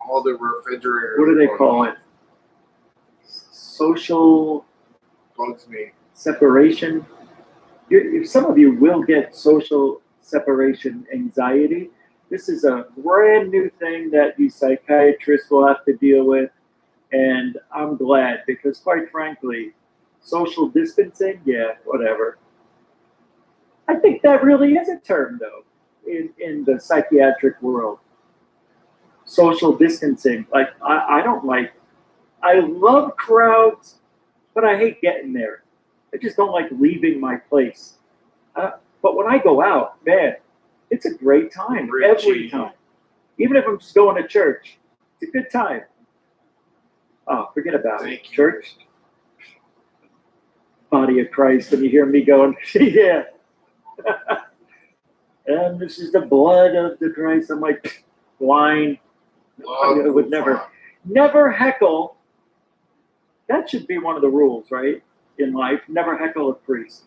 S1: All the refrigerators.
S8: what do they
S1: going
S8: call
S1: on.
S8: it? Social
S1: Bugs me.
S8: separation. Some of you will get social separation anxiety. This is a brand new thing that you psychiatrists will have to deal with. And I'm glad because, quite frankly, social distancing, yeah, whatever. I think that really is a term, though, in the psychiatric world. Social distancing. Like, I don't like, I love crowds, but I hate getting there. I just don't like leaving my place. But when I go out, man, it's a great time every time. Even if I'm just going to church, it's a good time. Oh, forget about it. Church, body of Christ, and you hear me going, yeah. And this is the blood of the Christ. I'm like, wine. I would never heckle. That should be one of the rules, right? In life, never heckle a priest.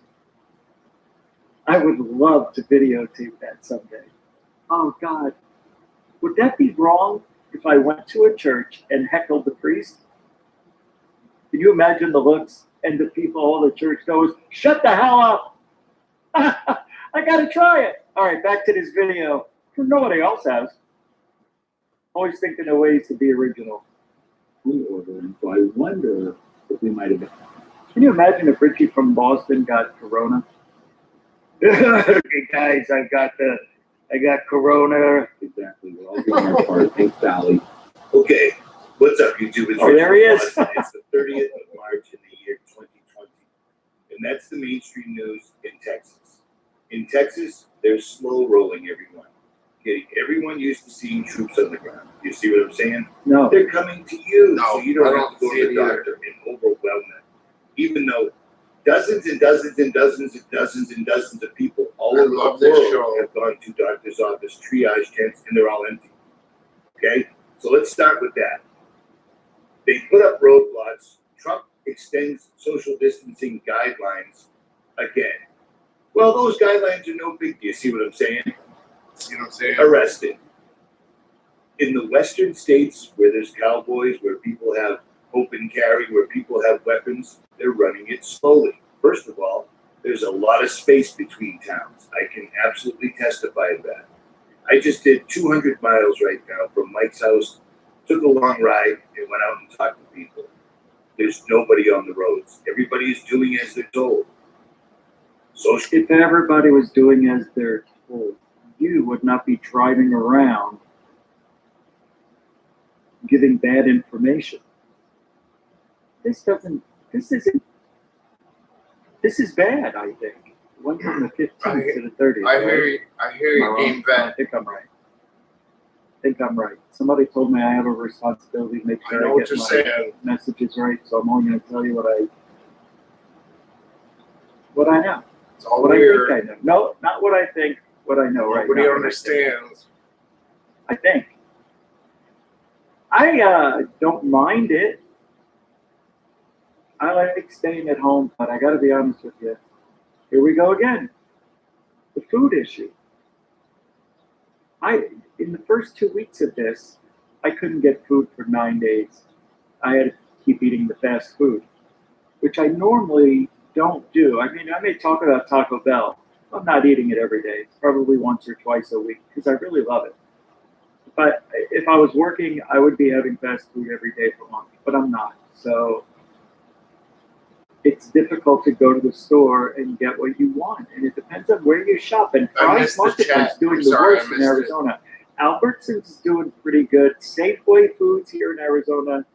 S8: I would love to videotape that someday. Oh God, would that be wrong if I went to a church and heckled the priest? Can you imagine the looks and the people, all the church goes, shut the hell up. I gotta try it. All right, back to this video. Nobody else has. Always thinking of ways to be original.
S9: Food ordering, so I wonder if we might have been.
S8: Can you imagine if Richie from Boston got corona? Okay, guys, I got corona.
S9: Exactly. We're all doing our part. Thanks, Sally.
S10: Okay, what's up, YouTube? It's
S8: Oh, there he is.
S10: It's the 30th of March in the year 2020, and that's the mainstream news in Texas. In Texas, they're slow rolling everyone, getting everyone used to seeing troops on the ground. You see what I'm saying?
S8: No.
S10: They're coming to you,
S1: No,
S10: so you don't
S1: I
S10: have
S1: don't
S10: to go
S1: see
S10: to
S1: it
S10: the
S1: either.
S10: doctor and overwhelm them. Even though dozens and dozens and dozens and dozens and dozens of people all
S1: I
S10: over
S1: love
S10: the
S1: this
S10: world
S1: show.
S10: have gone to doctor's office, triage tents, and they're all empty. Okay? So let's start with that. They put up roadblocks. Trump extends social distancing guidelines again. Well, those guidelines are no big deal. You see what I'm saying?
S1: See what I'm saying?
S10: Arrested. In the western states where there's cowboys, where people have open carry, where people have weapons, they're running it slowly. First of all, there's a lot of space between towns. I can absolutely testify to that. I just did 200 miles right now from Mike's house, took a long ride, and went out and talked to people. There's nobody on the roads. Everybody is doing as they're told. So
S8: If everybody was doing as they're told, you would not be driving around giving bad information. This is bad, I think. Went from the 15th to the 30th.
S1: I hear you, Game
S8: I
S1: Vet.
S8: think I'm right. Somebody told me I have a responsibility to make
S1: I
S8: sure
S1: know
S8: I
S1: what
S8: get
S1: you're
S8: my
S1: saying.
S8: messages right, so I'm only going to tell you what I know.
S1: It's all
S8: What
S1: weird.
S8: I think I know. No, not what I think, what I know right now.
S1: Nobody
S8: what
S1: understands.
S8: I think. I don't mind it. I like staying at home, but I got to be honest with you. Here we go again. The food issue. In the first 2 weeks of this, I couldn't get food for 9 days. I had to keep eating the fast food, which I normally don't do. I mean, I may talk about Taco Bell. I'm not eating it every day. It's probably once or twice a week because I really love it. But if I was working, I would be having fast food every day for lunch, but I'm not. So it's difficult to go to the store and get what you want. And it depends on where you shop. And
S1: I
S8: Fry's
S1: missed the
S8: Market
S1: chat.
S8: is doing
S1: I'm
S8: the
S1: sorry, I
S8: worst in
S1: missed it.
S8: Arizona. Albertsons is doing pretty good. Safeway Foods here in Arizona,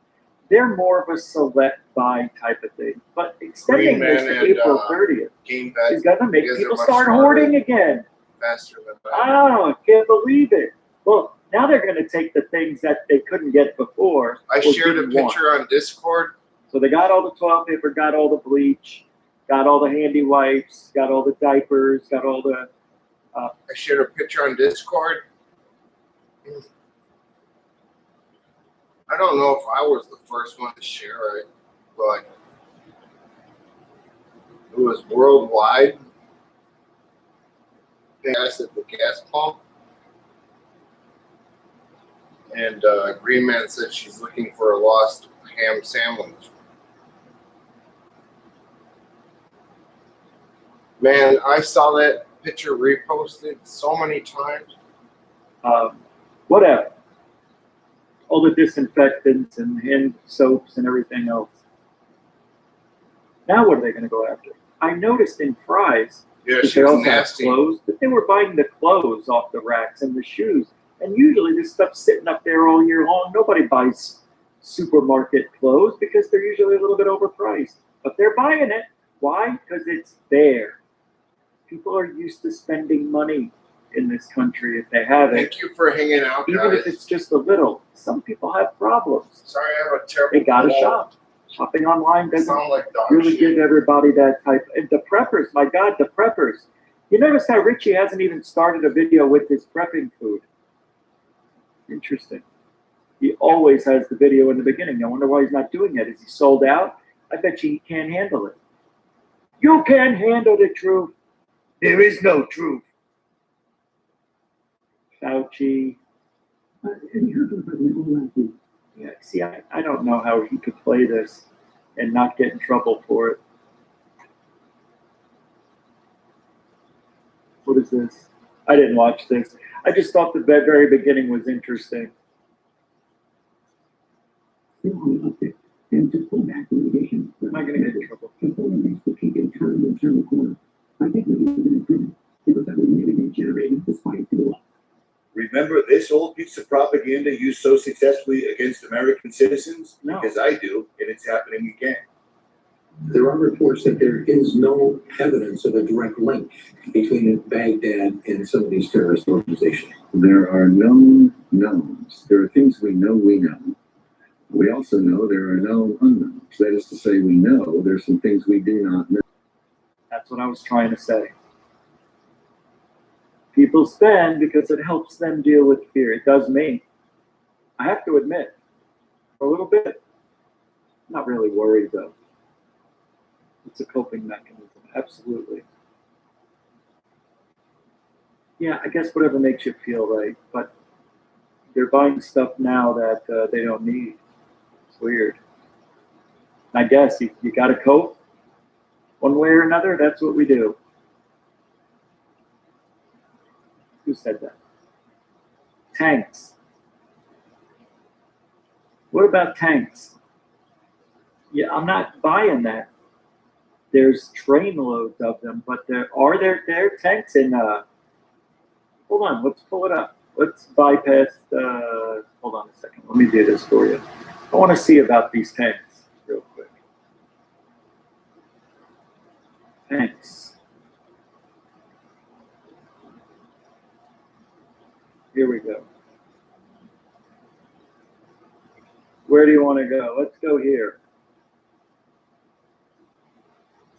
S8: they're more of a select buy type of thing. But extending
S1: Green
S8: this
S1: Man
S8: to
S1: and,
S8: April 30th
S1: Game
S8: is
S1: Vet
S8: going to make
S1: you guys are
S8: people
S1: much
S8: start
S1: smarter.
S8: hoarding again.
S1: faster than that.
S8: Oh, can't believe it. Well, now they're going to take the things that they couldn't get before.
S1: I
S8: or
S1: shared a
S8: didn't want.
S1: picture on Discord.
S8: So they got all the toilet paper, got all the bleach, got all the handy wipes, got all the diapers, got all the.
S1: I shared a picture on Discord. I don't know if I was the first one to share it, but it was worldwide. Gas at the gas pump. And Green Man said she's looking for a lost ham sandwich. Man, I saw that picture reposted so many times.
S8: Whatever. All the disinfectants and hand soaps and everything else. Now what are they going to go after? I noticed in Fry's,
S1: Yeah,
S8: that
S1: she
S8: they
S1: was
S8: also have
S1: nasty.
S8: clothes, that they were buying the clothes off the racks and the shoes. And usually this stuff's sitting up there all year long. Nobody buys supermarket clothes because they're usually a little bit overpriced. But they're buying it. Why? Because it's there. People are used to spending money in this country if they have it.
S1: Thank you for hanging out,
S8: Even
S1: guys.
S8: if it's just a little. Some people have problems.
S1: Sorry, I have a terrible
S8: They gotta
S1: cold.
S8: shop. Shopping online doesn't
S1: Sound like dog
S8: really
S1: shit.
S8: give everybody that type. And the preppers, my God, the preppers. You notice how Richie hasn't even started a video with his prepping food. Interesting. He always has the video in the beginning. I wonder why he's not doing it. Is he sold out? I bet you he can't handle it. You can't handle the truth. There is no truth. Fauci.
S9: And you heard from President Obama last week.
S8: Yeah, see, I don't know how he could play this and not get in trouble for it. What is this? I didn't watch this. I just thought the very beginning was interesting.
S9: Still on the uptick, and to pull back the litigation.
S8: Am I going to get in trouble?
S9: People remains to keep a turn the corner. I think that is an improvement because that would mitigate generating the spike to go up.
S10: Remember this old piece of propaganda used so successfully against American citizens?
S8: No.
S10: Because I do, and it's happening again.
S11: There are reports that there is no evidence of a direct link between Baghdad and some of these terrorist organizations.
S9: There are known knowns. There are things we know we know. We also know there are known unknowns. That is to say, we know there's some things we do not know.
S8: That's what I was trying to say. People spend because it helps them deal with fear. It does me. I have to admit, for a little bit. I'm not really worried though. It's a coping mechanism, absolutely. Yeah, I guess whatever makes you feel right. But they're buying stuff now that they don't need. It's weird. I guess you got to cope one way or another. That's what we do. Who said that? Tanks. What about tanks? Yeah, I'm not buying that. There's train loads of them, but there are tanks in. Hold on, let's pull it up. Let's bypass. Hold on a second. Let me do this for you. I want to see about these tanks real quick. Tanks. Here we go. Where do you want to go? Let's go here.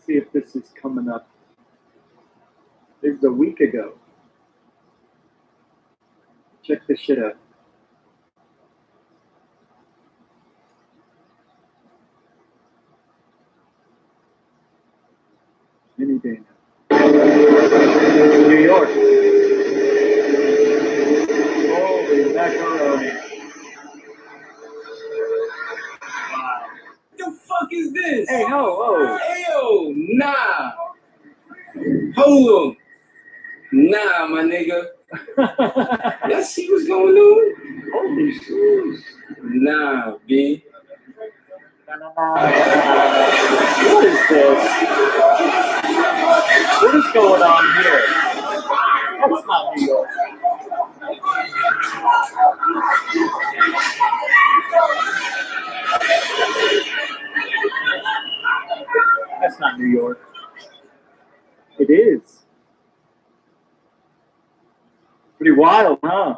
S8: See if this is coming up. This is a week ago. Check this shit out. Any day now. New York. Holy macaroni.
S6: What the fuck is this?
S8: Hey, ho.
S6: Hey, yo, nah. Hold on. Nah, my nigga. Y'all see what's going on?
S8: Holy shit.
S6: Nah, B.
S8: What is this? What is going on here? That's not New York. That's not New York. It is. Pretty wild, huh?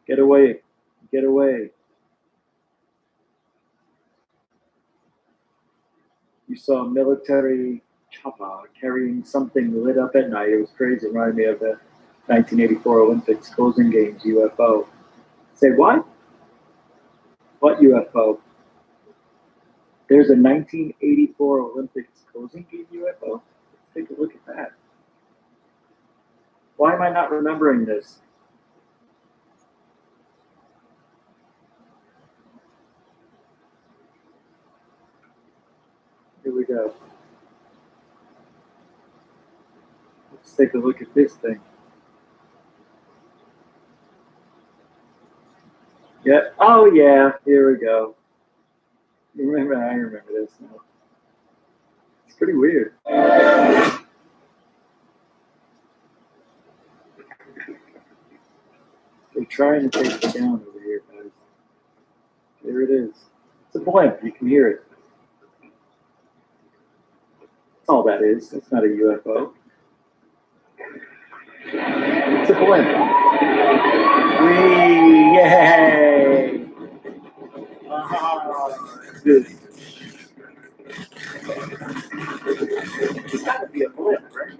S8: Get away. Get away. You saw a military chopper carrying something lit up at night. It was crazy. It reminded me of the 1984 Olympics closing games UFO. Say what? What UFO? There's a 1984 Olympics closing game UFO? Let's take a look at that. Why am I not remembering this? Here we go. Let's take a look at this thing. Yeah. Oh, yeah. Here we go. I remember this now. It's pretty weird. They're trying to take it down over here, guys. There it is. It's a blimp. You can hear it. That's all that is. That's not a UFO. It's a blimp. Yay! Good. It's got to be a blimp, right?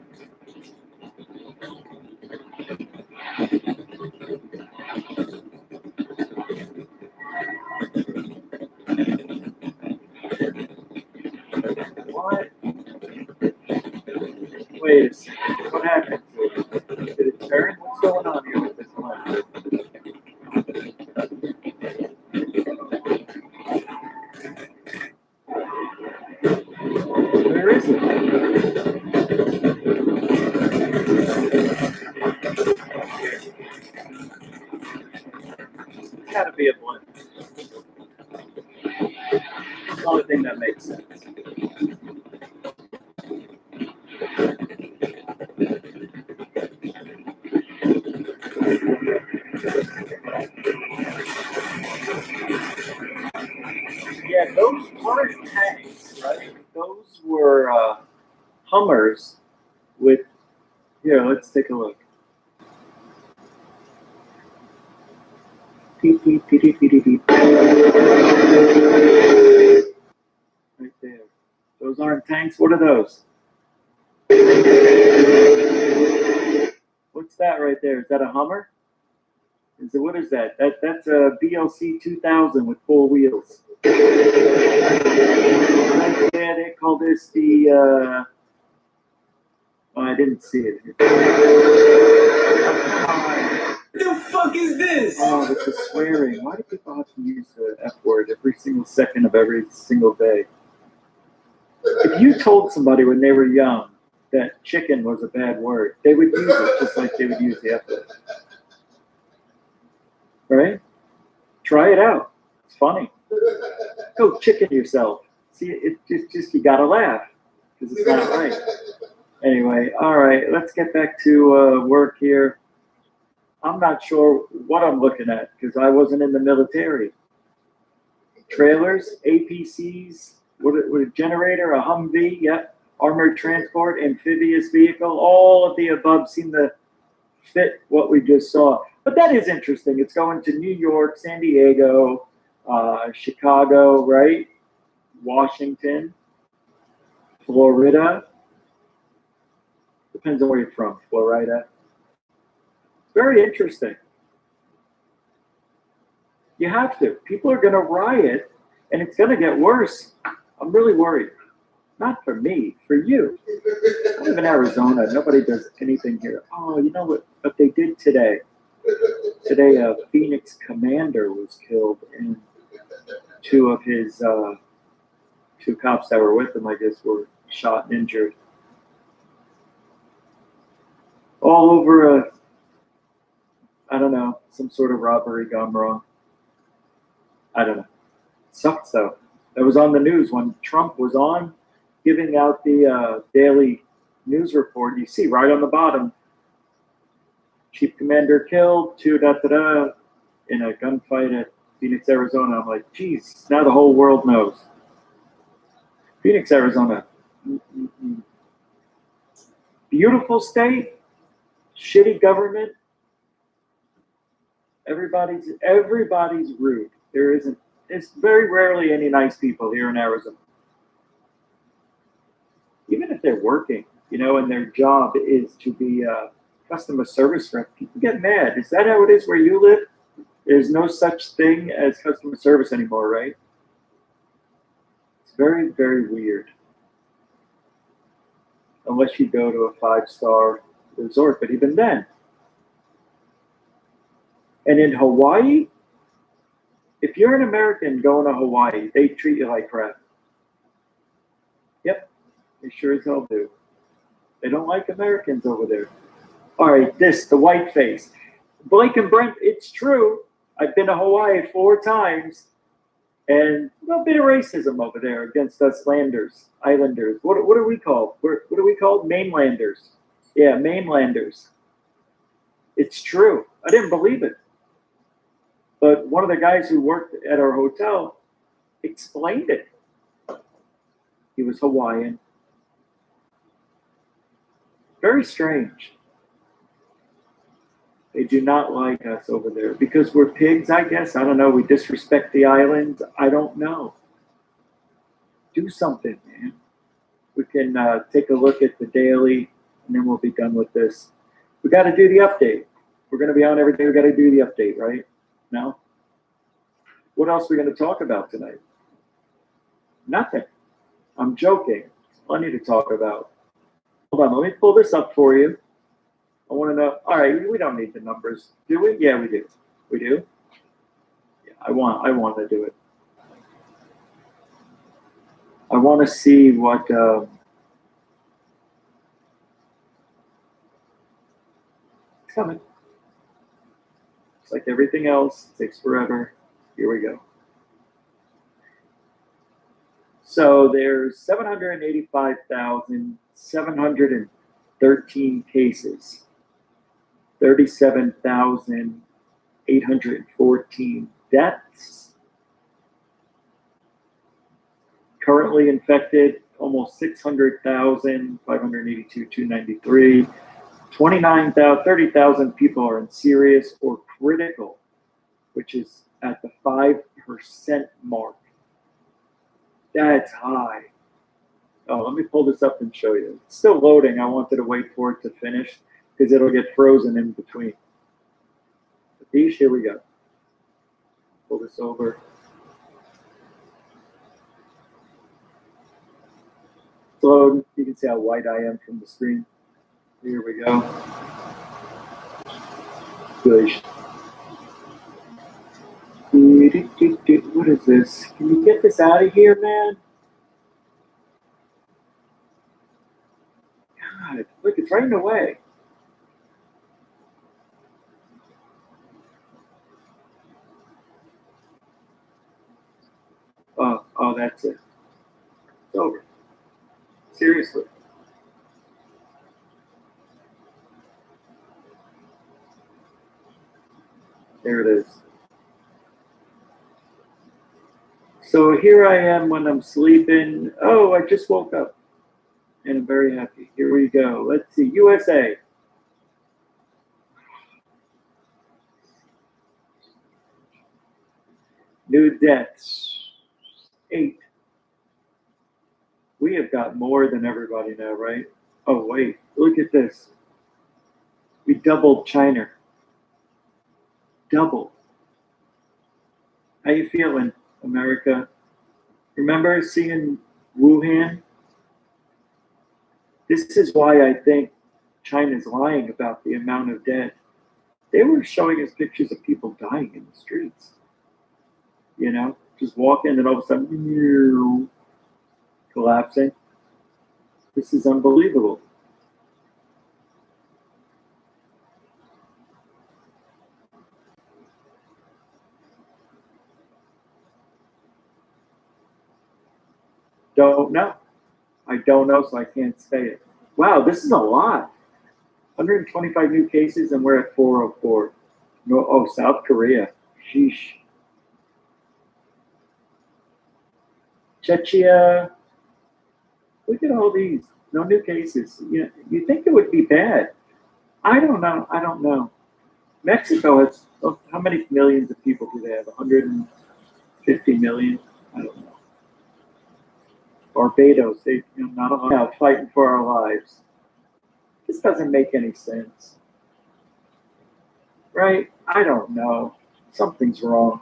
S8: What? Wait a second. What happened to it? Did it turn? What's going on here with this line? Where is it? It's gotta be a blimp. It's the only thing that makes sense. Yeah, those weren't tanks, right? Those were Hummers with, here, let's take a look. Beep, beep, beep, beep, beep, beep. Right there. Those aren't tanks. What are those? What's that right there? Is that a Hummer? What is that? That's a BLC 2000 with 4 wheels. Right there, they call this the, Oh, I didn't see it.
S6: What the fuck is this?
S8: Oh, with the swearing. Why do people have to use the F word every single second of every single day? If you told somebody when they were young that chicken was a bad word, they would use it just like they would use the F word. Right? Try it out. It's funny. Go chicken yourself. See, it just you gotta laugh because it's not right. Anyway, all right, let's get back to work here. I'm not sure what I'm looking at because I wasn't in the military. Trailers, APCs, what a generator, a Humvee, yep, armored transport, amphibious vehicle, all of the above seem to fit what we just saw. But that is interesting. It's going to New York, San Diego, Chicago, right? Washington, Florida. Depends on where you're from, Florida. Very interesting. You have to. People are going to riot, and it's going to get worse. I'm really worried. Not for me, for you. I live in Arizona. Nobody does anything here. Oh, you know what they did today? Today, a Phoenix commander was killed, and two of his two cops that were with him, I guess, were shot and injured. All over I don't know, some sort of robbery gone wrong. I don't know. Sucks though. That was on the news when Trump was on giving out the daily news report. You see right on the bottom, Chief Commander killed, in a gunfight at Phoenix, Arizona. I'm like, geez, now the whole world knows. Phoenix, Arizona. Beautiful state, shitty government. Everybody's rude. It's very rarely any nice people here in Arizona. Even if they're working, and their job is to be a customer service rep, people get mad. Is that how it is where you live? There's no such thing as customer service anymore, right? It's very, very weird. Unless you go to a 5-star resort, but even then. And in Hawaii, if you're an American going to Hawaii, they treat you like crap. Yep, they sure as hell do. They don't like Americans over there. All right, the white face. Blake and Brent, it's true. I've been to Hawaii 4 times, and a little bit of racism over there against us islanders. What are we called? What are we called? Mainlanders. Yeah, mainlanders. It's true. I didn't believe it. But one of the guys who worked at our hotel explained it. He was Hawaiian. Very strange. They do not like us over there because we're pigs, I guess. I don't know. We disrespect the islands. I don't know. Do something, man. We can take a look at the daily, and then we'll be done with this. We got to do the update. We're going to be on every day. We got to do the update, right? No? What else are we going to talk about tonight? Nothing. I'm joking. Plenty to talk about. Hold on. Let me pull this up for you. I want to know. All right. We don't need the numbers. Do we? Yeah, we do. We do? Yeah, I want to do it. I want to see what... it's coming. It's like everything else, it takes forever. Here we go. So there's 785,713 cases, 37,814 deaths. Currently infected, almost 600,000, 582,293. 30,000 people are in serious or critical, which is at the 5% mark. That's high. Oh, let me pull this up and show you. It's still loading. I wanted to wait for it to finish because it'll get frozen in between. But these, here we go. Pull this over. It's loading. You can see how white I am from the screen. Here we go. Good. What is this? Can you get this out of here, man? God, look, it's running away. Oh, that's it. It's over. Seriously. There it is. So here I am when I'm sleeping. Oh, I just woke up. And I'm very happy. Here we go. Let's see. USA. New deaths. 8. We have got more than everybody now, right? Oh, wait. Look at this. We doubled China. Double. How you feeling, America? Remember seeing Wuhan? This is why I think China's lying about the amount of dead. They were showing us pictures of people dying in the streets. You know, just walking and all of a sudden, collapsing. This is unbelievable. Don't know. I don't know, so I can't say it. Wow, this is a lot. 125 new cases, and we're at 404. No, oh, South Korea. Sheesh. Czechia. Look at all these. No new cases. You think it would be bad. I don't know. I don't know. Mexico has, how many millions of people do they have? 150 million? I don't know. Barbados, they not allowed now fighting for our lives. This doesn't make any sense. Right? I don't know. Something's wrong.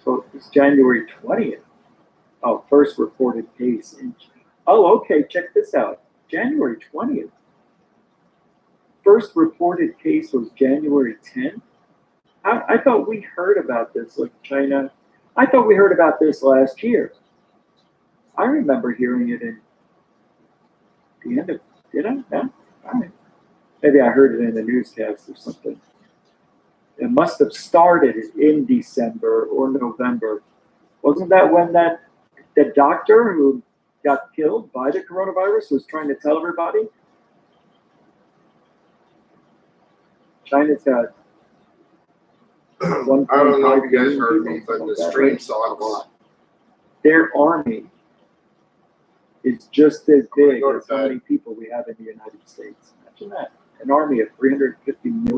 S8: So it's January 20th. Oh, first reported case. Oh, okay, check this out. January 20th. First reported case was January 10th. I thought we heard about this, like China. I thought we heard about this last year. I remember hearing it in the end of, did I? No? All right. Maybe I heard it in the newscast or something. It must have started in December or November. Wasn't that when the doctor who got killed by the coronavirus was trying to tell everybody? China's got
S1: I don't know if you guys heard me, but the stream
S8: saw
S1: sucks.
S8: Their army is just as big
S1: go to
S8: as how
S1: bed.
S8: many people we have in the United States. Imagine that. An army of 350 million.